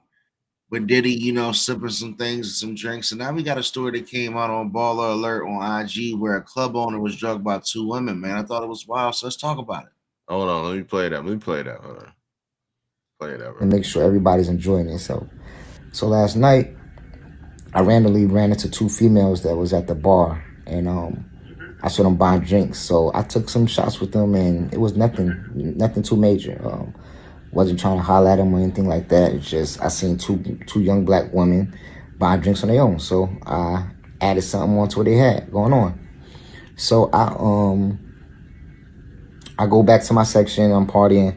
with Diddy, you know, sipping some things and some drinks. And now we got a story that came out on Baller Alert on IG where a club owner was drugged by 2 women, man. I thought it was wild. So let's talk about it. Hold on. Let me play that. Hold on. Play it out. And make sure everybody's enjoying themselves. So last night, I randomly ran into 2 females that was at the bar. And I saw them buying drinks. So I took some shots with them, and it was nothing too major. Wasn't trying to holler at them or anything like that. It's just I seen two young black women buying drinks on their own. So I added something onto what they had going on. So I go back to my section. I'm partying.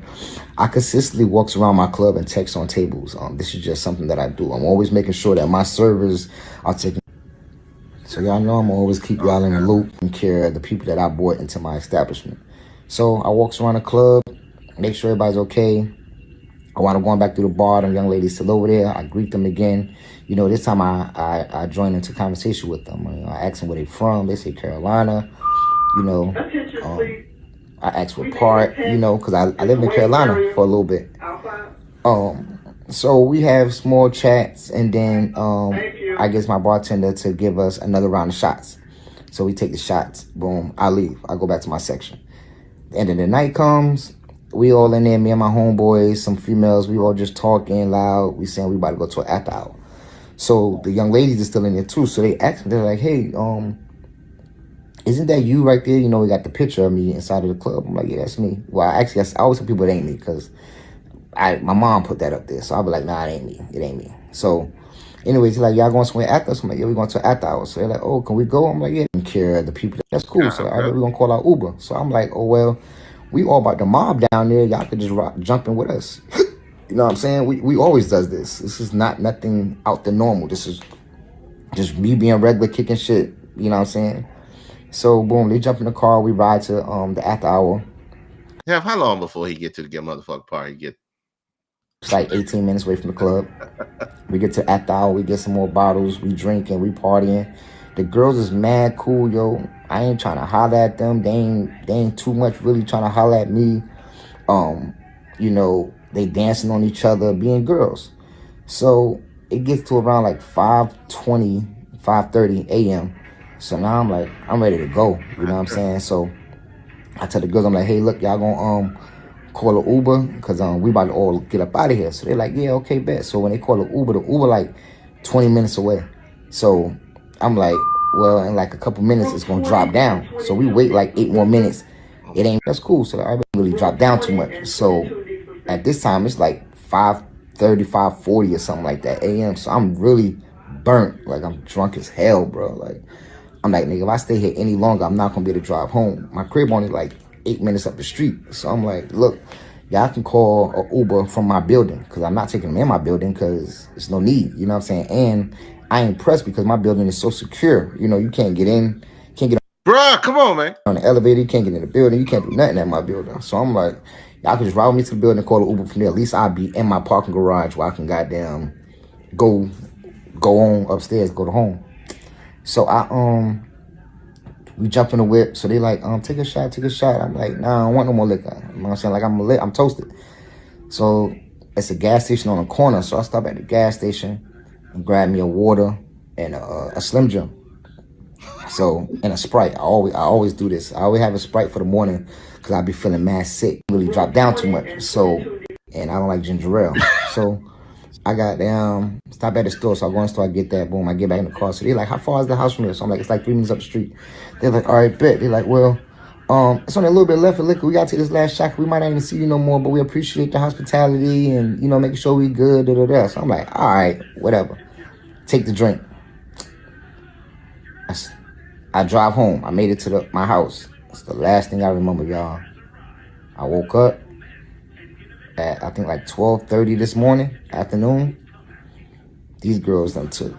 I consistently walks around my club and texts on tables. This is just something that I do. I'm always making sure that my servers are taking. So y'all know I'm always keep y'all in the loop and care of the people that I brought into my establishment. So I walks around the club, make sure everybody's okay. While I'm going back through the bar, them young ladies still over there. I greet them again. You know, this time I join into conversation with them. I ask them where they from. They say Carolina. You know, I ask what part, you know, because I lived in Carolina for a little bit. So we have small chats, and then I get my bartender to give us another round of shots. So we take the shots. Boom, I leave. I go back to my section. The end of the night comes. We all in there, me and my homeboys, some females, we all just talking loud. We saying we about to go to an after hour. So the young ladies are still in there too. So they ask me, they're like, hey, isn't that you right there? You know, we got the picture of me inside of the club. I'm like, yeah, that's me. Well, actually, I always tell people it ain't me because my mom put that up there. So I'll be like, nah, it ain't me. It ain't me. So anyways, he's like, y'all going somewhere after us? I'm like, yeah, we're going to an after hour. So they're like, oh, can we go? I'm like, yeah, I don't care the people. That's cool. So we're going to call out Uber. So I'm like, oh, well, we all about the mob down there. Y'all could just jump in with us. You know what I'm saying? We always does this. This is not nothing out the normal. This is just me being regular, kicking shit. You know what I'm saying? So boom, they jump in the car. We ride to the after hour. Yeah, how long before he get to the motherfucking party? It's like 18 minutes away from the club. We get to after hour. We get some more bottles. We drinking. We partying. The girls is mad cool, yo. I ain't trying to holler at them. They ain't too much really trying to holler at me. You know, they dancing on each other, being girls. So it gets to around like 5:20, 5:30 a.m. So now I'm like, I'm ready to go. You know what I'm saying? So I tell the girls, I'm like, hey, look, y'all gonna call an Uber because we about to all get up out of here. So they're like, yeah, okay, bet. So when they call an Uber, the Uber like 20 minutes away. So I'm like, well, in like a couple minutes, it's going to drop down. So we wait like 8 more minutes. It ain't, that's cool. So I didn't really drop down too much. So at this time, it's like 5:30, 5:40 or something like that a.m. So I'm really burnt. Like, I'm drunk as hell, bro. Like, I'm like, nigga, if I stay here any longer, I'm not going to be able to drive home. My crib only like 8 minutes up the street. So I'm like, look, y'all can call an Uber from my building because I'm not taking them in my building because there's no need. You know what I'm saying? And I ain't pressed because my building is so secure. You know, you can't get in, can't get Bruh, come on, man. on the elevator, you can't get in the building, you can't do nothing at my building. So I'm like, y'all can just ride me to the building and call an Uber from there. At least I'll be in my parking garage where I can goddamn go on upstairs, go to home. So we jump in the whip. So they like, take a shot. I'm like, nah, I don't want no more liquor. You know what I'm saying? Like I'm toasted. So it's a gas station on the corner. So I stop at the gas station and grab me a water and a Slim Jim. So and a Sprite. I always do this. I always have a Sprite for the morning because I be feeling mad sick. Really drop down too much. So and I don't like ginger ale. So I got down, stop at the store. So I go in the store, I get that, boom, I get back in the car. So they're like, how far is the house from here? So I'm like, it's like 3 minutes up the street. They're like, all right, bet. They're like, well, it's only a little bit left of liquor. We got to take this last shot. We might not even see you no more, but we appreciate the hospitality and, making sure we good, da, da, da. So I'm like, all right, whatever. Take the drink. I drive home. I made it to my house. It's the last thing I remember, y'all. I woke up at, I think, like 12:30 this afternoon. These girls done took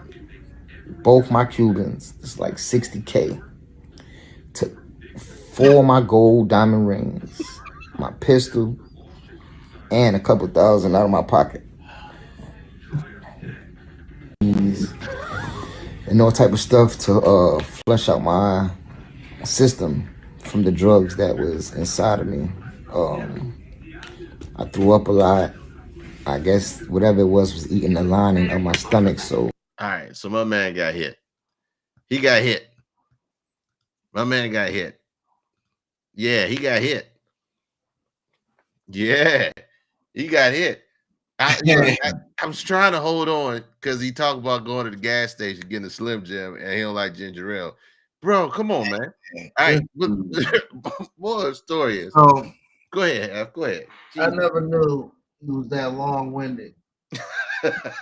both my Cubans. It's like $60K. Took 4 of my gold diamond rings, my pistol, and a couple thousand out of my pocket. And all type of stuff to flush out my system from the drugs that was inside of me. I threw up a lot. I guess whatever it was eating the lining of my stomach. So all right, so my man got hit. He got hit. My man got hit. Yeah, he got hit. Yeah, he got hit. I was trying to hold on because he talked about going to the gas station, getting a Slim Jim, and he don't like ginger ale. Bro, come on, man. All right, more of the story is. So, go ahead, go ahead. I never knew he was that long-winded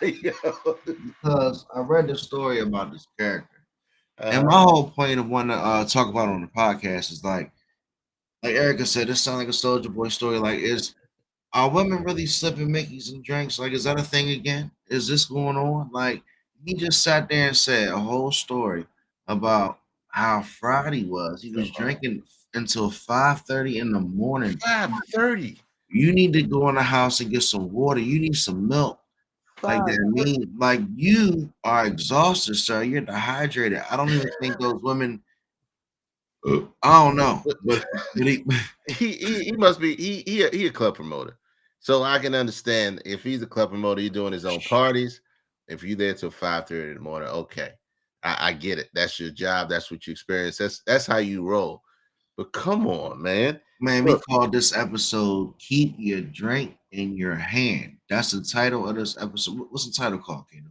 because I read the story about this character. And my whole point of wanting to talk about it on the podcast is like Erica said, this sounds like a Soulja Boy story. Like, are women really slipping Mickeys and drinks? Like, is that a thing again? Is this going on? Like, he just sat there and said a whole story about how Friday was. He was drinking until 5:30 in the morning. 5:30. You need to go in the house and get some water. You need some milk. Like that like you are exhausted, sir. You're dehydrated. I don't even think those women. I don't know, but he must be he a club promoter, so I can understand if he's a club promoter, he's doing his own parties. If you're there till 5:30 in the morning, okay, I get it. That's your job. That's what you experience. That's how you roll. But come on, man. Man, we called this episode "Keep Your Drink in Your Hand." That's the title of this episode. What's the title called, Kano?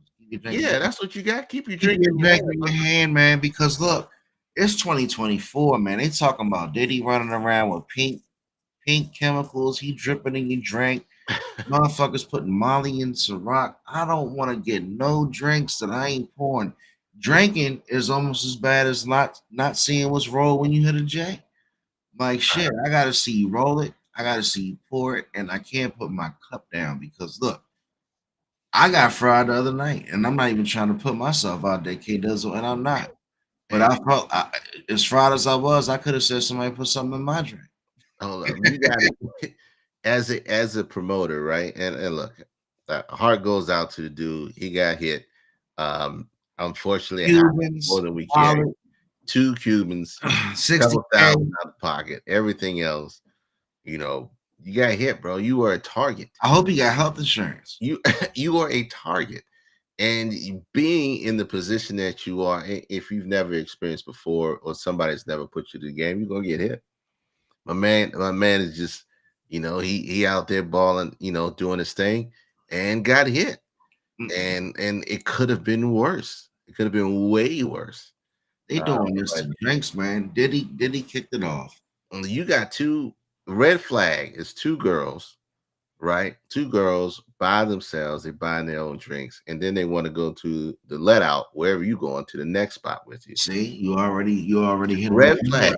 Yeah, that's what you got. Keep your drink in your hand, man. Because look, it's 2024, man. They talking about Diddy running around with pink chemicals. He dripping in your drink. Motherfuckers putting Molly in Ciroc. I don't want to get no drinks that I ain't pouring. Drinking is almost as bad as not seeing what's rolled when you hit a J. Like shit, I gotta see you roll it. I gotta see you pour it, and I can't put my cup down because look, I got fried the other night, and I'm not even trying to put myself out there, K Dizzle, and I'm not. But I felt as fried as I was, I could have said somebody put something in my drink. Hold up, you got it as a promoter, right? And look, heart goes out to the dude. He got hit. Unfortunately, more than we carry. 2 Cubans, $60,000 out of pocket, everything else, you got hit, bro. You were a target. I hope you got health insurance. You are a target, and being in the position that you are, if you've never experienced before or somebody's never put you to the game, you're gonna get hit. My man is just, he out there balling, doing his thing, and got hit, and it could have been worse. It could have been way worse. They doing this to drinks, man. Diddy kicked it off. You got 2 red flag. It's 2 girls, right? 2 girls by themselves. They buying their own drinks, and then they want to go to the let out wherever you going to the next spot with you. See, you already hit red flag.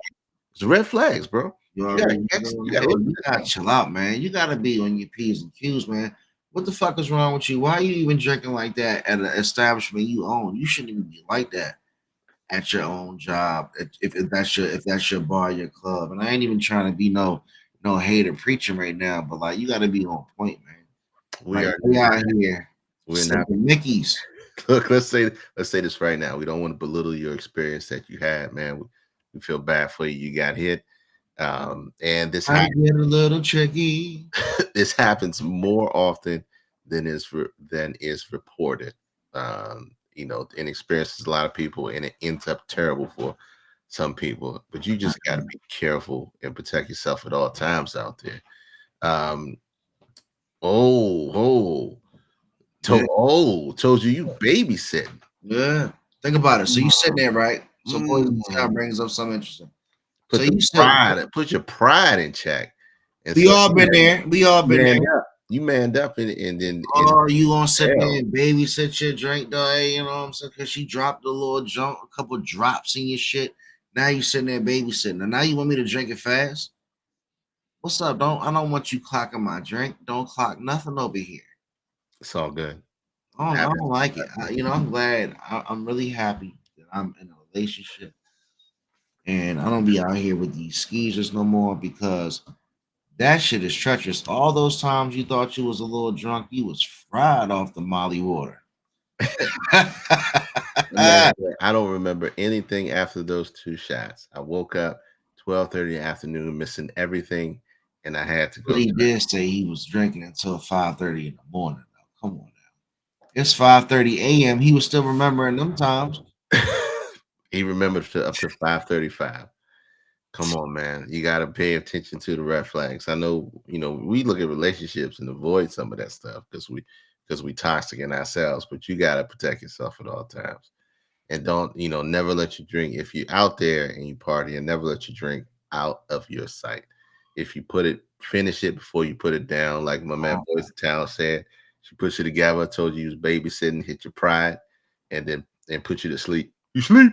It's red flags, bro. You gotta chill out, man. You gotta be on your P's and Q's, man. What the fuck is wrong with you? Why are you even drinking like that at an establishment you own? You shouldn't even be like that at your own job, if that's your bar, your club. And I ain't even trying to be no hater preaching right now, but like you got to be on point, man. We out here We're not. Mickey's. Look, let's say this right now. We don't want to belittle your experience that you had, man. We feel bad for you. You got hit. And this I get a little tricky. this happens more often than is reported. You know, and experiences a lot of people, and it ends up terrible for some people. But you just got to be careful and protect yourself at all times out there. Told you babysitting. Yeah, think about it. So you sitting there, right? So boys in town brings up something interesting. Put your pride in check. And we all been there. We all been there. You manned up and then you gonna sit there and babysit your drink, though? You know what I'm saying? Because she dropped a couple drops in your shit. Now you sitting there babysitting. And now you want me to drink it fast? What's up? I don't want you clocking my drink. Don't clock nothing over here. It's all good. I don't like it. I'm glad. I'm really happy that I'm in a relationship. And I don't be out here with these skeezers no more, because that shit is treacherous. All those times you thought you was a little drunk, you was fried off the Molly water. I don't remember anything after those 2 shots. I woke up 12:30 in the afternoon, missing everything, and I had to go. But he did say he was drinking until 5:30 in the morning. Now, come on now. It's 5:30 a.m. He was still remembering them times. He remembered up to 5:35. Come on, man. You got to pay attention to the red flags. I know, we look at relationships and avoid some of that stuff because we toxic in ourselves, but you got to protect yourself at all times. And don't, never let you drink. If you're out there and you party, and never let you drink out of your sight. If you finish it before you put it down. Like my man Boys in Town said, she puts you together, told you was babysitting, hit your pride, and then put you to sleep. You sleep.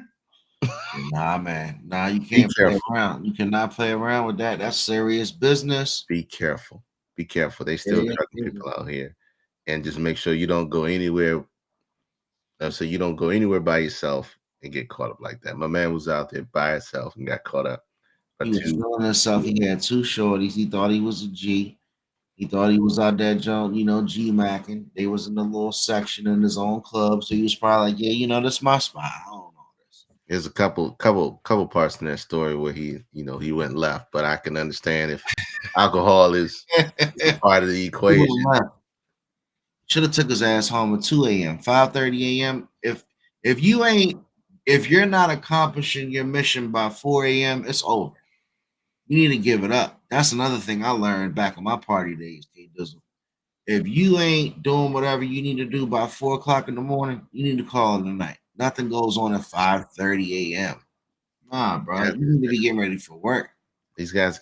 Nah, man. Nah, you can't play around. You cannot play around with that. That's serious business. Be careful. Be careful. They still trucking people out here. And just make sure you don't go anywhere. So you don't go anywhere by yourself and get caught up like that. My man was out there by himself and got caught up. He was feeling himself. He had 2 shorties. He thought he was a G. He thought he was out there, G-macking. They was in the little section in his own club. So he was probably like, yeah, this is my spot. I don't know this. There's a couple parts in that story where he went left, but I can understand if alcohol is part of the equation. Should have took his ass home at 2 a.m., 5:30 a.m. If you're not accomplishing your mission by 4 a.m., it's over. You need to give it up. That's another thing I learned back in my party days, K-Dizzle. If you ain't doing whatever you need to do by 4 o'clock in the morning, you need to call it a night. Nothing goes on at 5:30 a.m. Nah, bro. You need to be getting ready for work. These guys,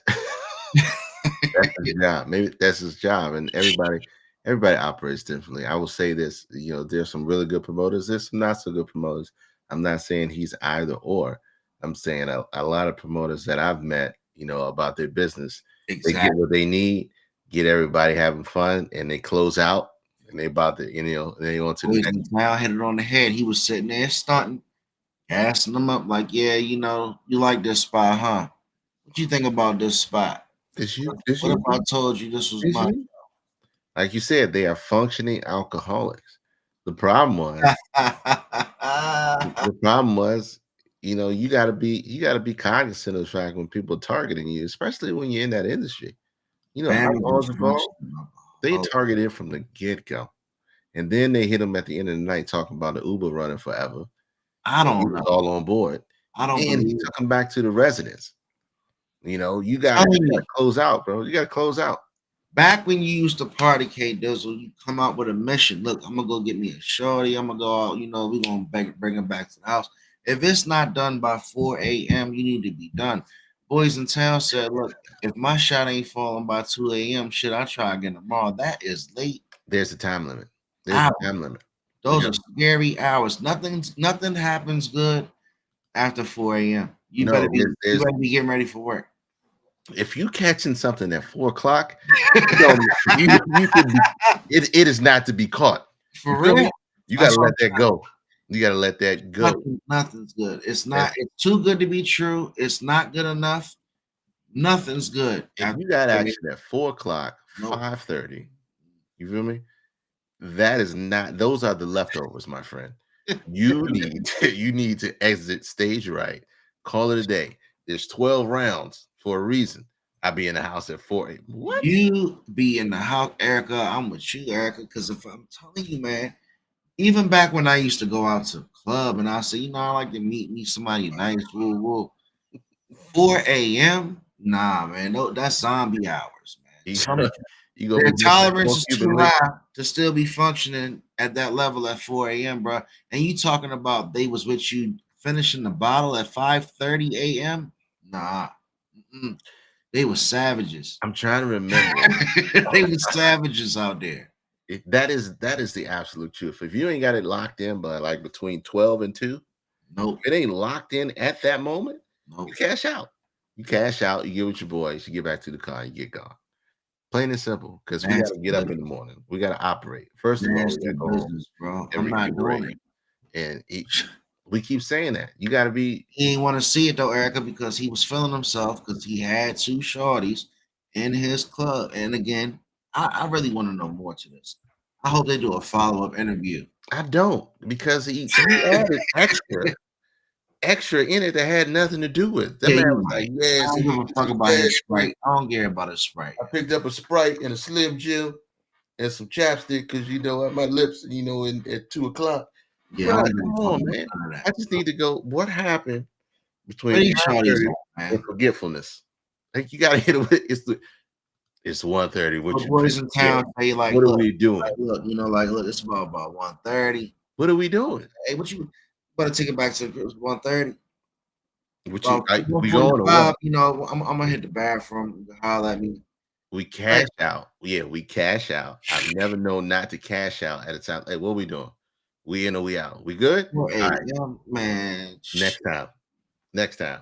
that's his job. Maybe that's his job. And everybody operates differently. I will say this, there's some really good promoters. There's some not so good promoters. I'm not saying he's either or. I'm saying a lot of promoters that I've met, about their business, They get what they need, get everybody having fun, and they close out, and they about to, they go to the next. Now hit it on the head. He was sitting there stunting, gassing them up like, yeah, you like this spot, huh? What you think about this spot? What if I told you this was mine? Like you said, they are functioning alcoholics. The problem was, you gotta be cognizant of the fact when people are targeting you, especially when you're in that industry. Alcohol's involved. They targeted from the get-go. And then they hit them at the end of the night talking about the Uber running forever. I don't know. All on board. And he took them back to the residence. You gotta close out, bro. You gotta close out. Back when you used to party, K-Dizzle, you come out with a mission. Look, I'm gonna go get me a shorty. I'm gonna go out. We're gonna bring him back to the house. If it's not done by 4 a.m., you need to be done. Boys in Town said, look, if my shot ain't falling by 2 a.m., shit, I try again tomorrow. That is late. There's a time limit. There's a time limit. Those are scary hours. Nothing happens good after 4 a.m. You better be getting ready for work. If you catching something at 4 o'clock, it is not to be caught. For real? You gotta let that go. You gotta let that go. Nothing's good. It's not. It's too good to be true. It's not good enough. Nothing's good. If you got action at 4 o'clock, 5:30, you feel me? That is not. Those are the leftovers, my friend. You need to exit stage right. Call it a day. There's 12 rounds for a reason. I'll be in the house at 4 a.m. What? You be in the house, Erica. I'm with you, Erica, because if I'm telling you, man, even back when I used to go out to the club and I say, I like to meet me somebody nice, woo woo. 4 a.m. Nah, man, no, that's zombie hours, man. You Some gonna, you gonna their be tolerance is Cuban too link? high to still be functioning at that level at 4 a.m., bro. And you talking about they was with you finishing the bottle at 5:30 a.m. Nah. Mm-mm. They were savages. I'm trying to remember. They were savages out there. That is the absolute truth. If you ain't got it locked in by like between 12 and 2, Nope. if it ain't locked in at that moment, Nope. you cash out. You cash out, you get with your boys, you get back to the car, you get gone. Plain and simple, because we got to get up in the morning. We got to operate. First of all, we Nasty gotta go business, bro. I'm every not day doing break. it. And we keep saying that. You got to be. He didn't want to see it though, Erica, because he was feeling himself because he had two shorties in his club. And again, I really want to know more to this. I hope they do a follow-up interview. I don't, because he added extra in it that had nothing to do with. That Yeah, man you're was right. like, yes. I don't give a fuck about his Sprite. I don't care about his Sprite. I picked up a Sprite and a Slim Jim and some chapstick because my lips, at 2:00. Yeah, Bro, I don't give come a fuck on, about man. none of I that. just need to go. What happened Where between these shorties 5:30 at, man? and forgetfulness? Like you gotta hit it with it's 1:30. What The you boys in town say like, what are look, we doing? look, it's about 1:30. What are we doing? Hey, what you better take it back to 1:30? What Well, we going or 1:45, what? I'm gonna hit the bathroom. You can holler at me. We cash out. Yeah, we cash out. I've never known not to cash out at a time. Hey, what we doing? We in or we out? We good? Well, hey, All right. man. Next time.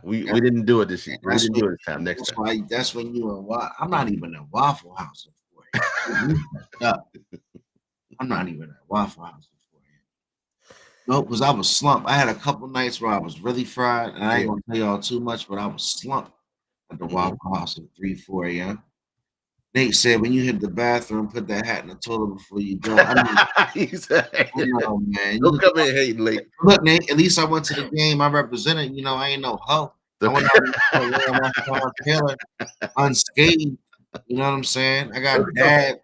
We didn't do it this year. We That's didn't when, do it this time. Next time. that's when you and what? I'm not even at Waffle House up. I'm not even at Waffle House before. Nope, because I was slumped. I had a couple nights where I was really fried, and I ain't gonna tell y'all too much, but I was slumped at the Waffle House at 3, 4 a.m. Nate said, when you hit the bathroom, put that hat in the toilet before you go. I mean, no, man. Don't come in hating late. Look, Nate, at least I went to the game. I represented, I ain't no hoe. I went out Taylor unscathed. You know what I'm saying? I got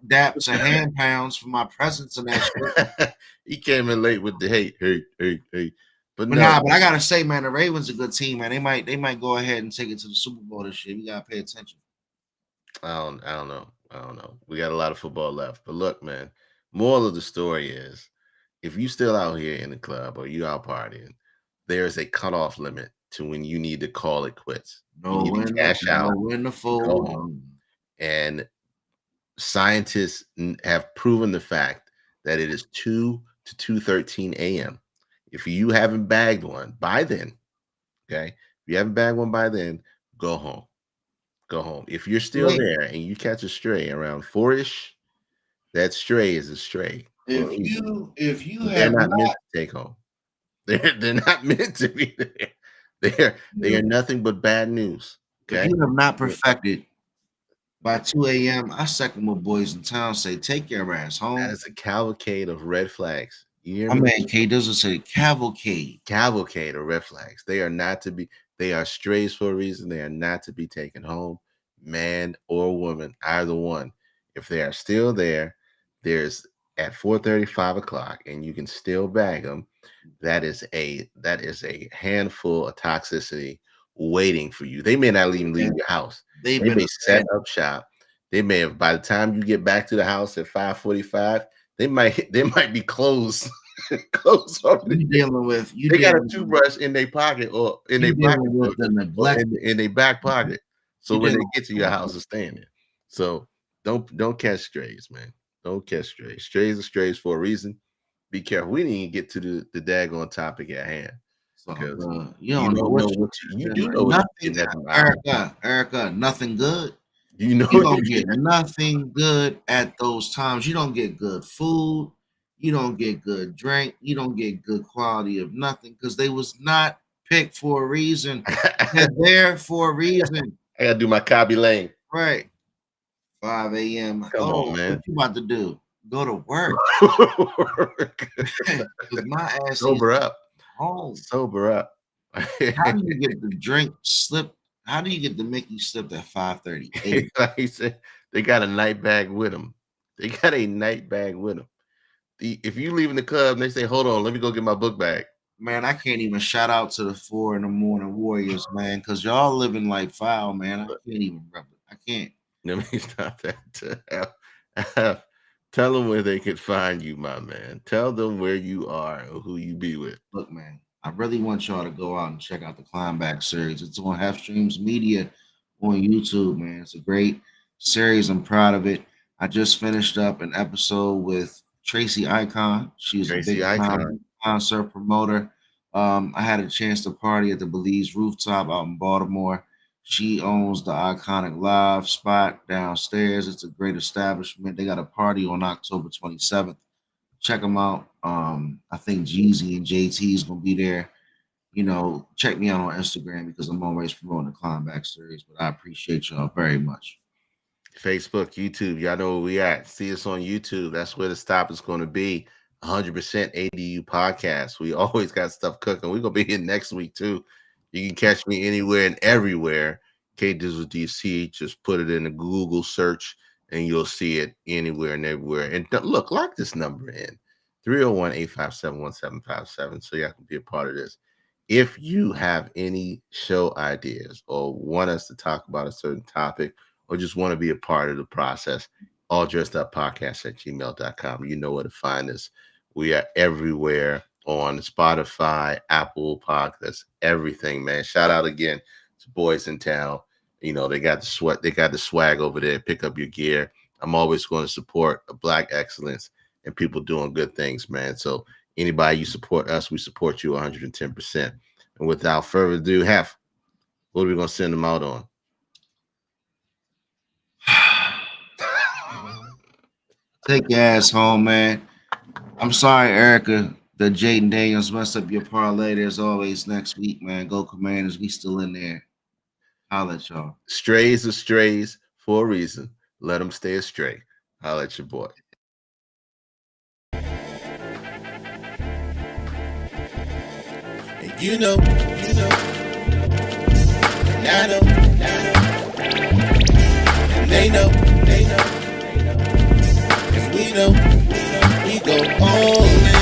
daps and hand pounds for my presence in that shit. He came in late with the hey. But But no, but I gotta say, man, the Ravens a good team, man. They might go ahead and take it to the Super Bowl this year. We gotta pay attention. I don't know. We got a lot of football left. But look, man, moral of the story is if you still out here in the club or you out partying, there's a cutoff limit to when you need to call it quits. No, you need to cash out. Win the Go full. home. And scientists have proven the fact that it is 2 to 2:13 a.m. If you haven't bagged one by then, okay? If you haven't bagged one by then, go home. Go home. If you're still there and you catch a stray around 4-ish, that stray is a stray. If you they're have not meant to take home. They're not meant to be there. They are nothing but bad news. Okay. If you have not perfected by 2 a.m., I second what boys in town say. Take your ass home. That is a cavalcade of red flags. You hear me? My man K doesn't say cavalcade. Cavalcade of red flags. They are not to be. They are strays for a reason. They are not to be taken home, man or woman, either one. If they are still there, there's at 4:30, 5 o'clock, and you can still bag them. That is a handful of toxicity waiting for you. They may not even leave your house. They may set up shop. They may have, by the time you get back to the house at 5:45, they might be closed. Close already. They got a toothbrush in their pocket or in their in their back pocket. So when they get to your house, it's staying there. So don't catch strays, man. Don't catch strays. Strays are strays for a reason. Be careful. We didn't even get to the daggone topic at hand. So, you don't know what you do know nothing. Erica, nothing good. You don't get nothing good at those times. You don't get good food. You don't get good drink. You don't get good quality of nothing because they was not picked for a reason. They're there for a reason. I gotta do my Cobby Lane. Right. 5 a.m. Come on, man. What you about to do? go to work. Because my ass Sober is up. home. Sober up. How do you get the drink slipped? How do you get the Mickey slipped at 5:38? Like he said, they got a night bag with them. They got a night bag with them. If you leaving the club and they say, hold on, let me go get my book bag. Man, I can't even shout out to the 4 in the morning Warriors, man, because y'all living like foul, man. I can't even rep it. I can't. Let me stop that. Tell them where they could find you, my man. Tell them where you are or who you be with. Look, man, I really want y'all to go out and check out the Climbback series. It's on Half Streams Media on YouTube, man. It's a great series. I'm proud of it. I just finished up an episode with Tracy Icon. She's Tracy a big Icon. concert promoter. I had a chance to party at the Belize rooftop out in Baltimore. She owns the Iconic Live spot downstairs. It's a great establishment. They got a party on October 27th. Check them out. I think Jeezy and JT is gonna be there. You know, check me out on Instagram because I'm always promoting the Climbback series. But I appreciate y'all very much. Facebook, YouTube, y'all know where we at. See us on YouTube. That's where the stop is going to be. 100% ADU podcast. We always got stuff cooking. We're going to be here next week too. You can catch me anywhere and everywhere. K Dizzle DC. Just put it in the Google search and you'll see it anywhere and everywhere. And look, lock this number in. 301-857-1757 so y'all can be a part of this. If you have any show ideas or want us to talk about a certain topic or just want to be a part of the process, alldresseduppodcast@gmail.com. You know where to find us. We are everywhere on Spotify, Apple Podcasts, everything, man. Shout out again to Boys in Town. You know, they got the swag over there. Pick up your gear. I'm always going to support Black excellence and people doing good things, man. So anybody you support us, we support you 110%. And without further ado, Hef, what are we going to send them out on? Take your ass home, man. I'm sorry, Erica, that Jaden Daniels messed up your parlay. There's always next week, man. Go Commanders. We still in there. Holla at y'all. Strays are strays for a reason. Let them stay astray. Holla at your boy. And you know, and I know, and they know, cause we know, we go all in.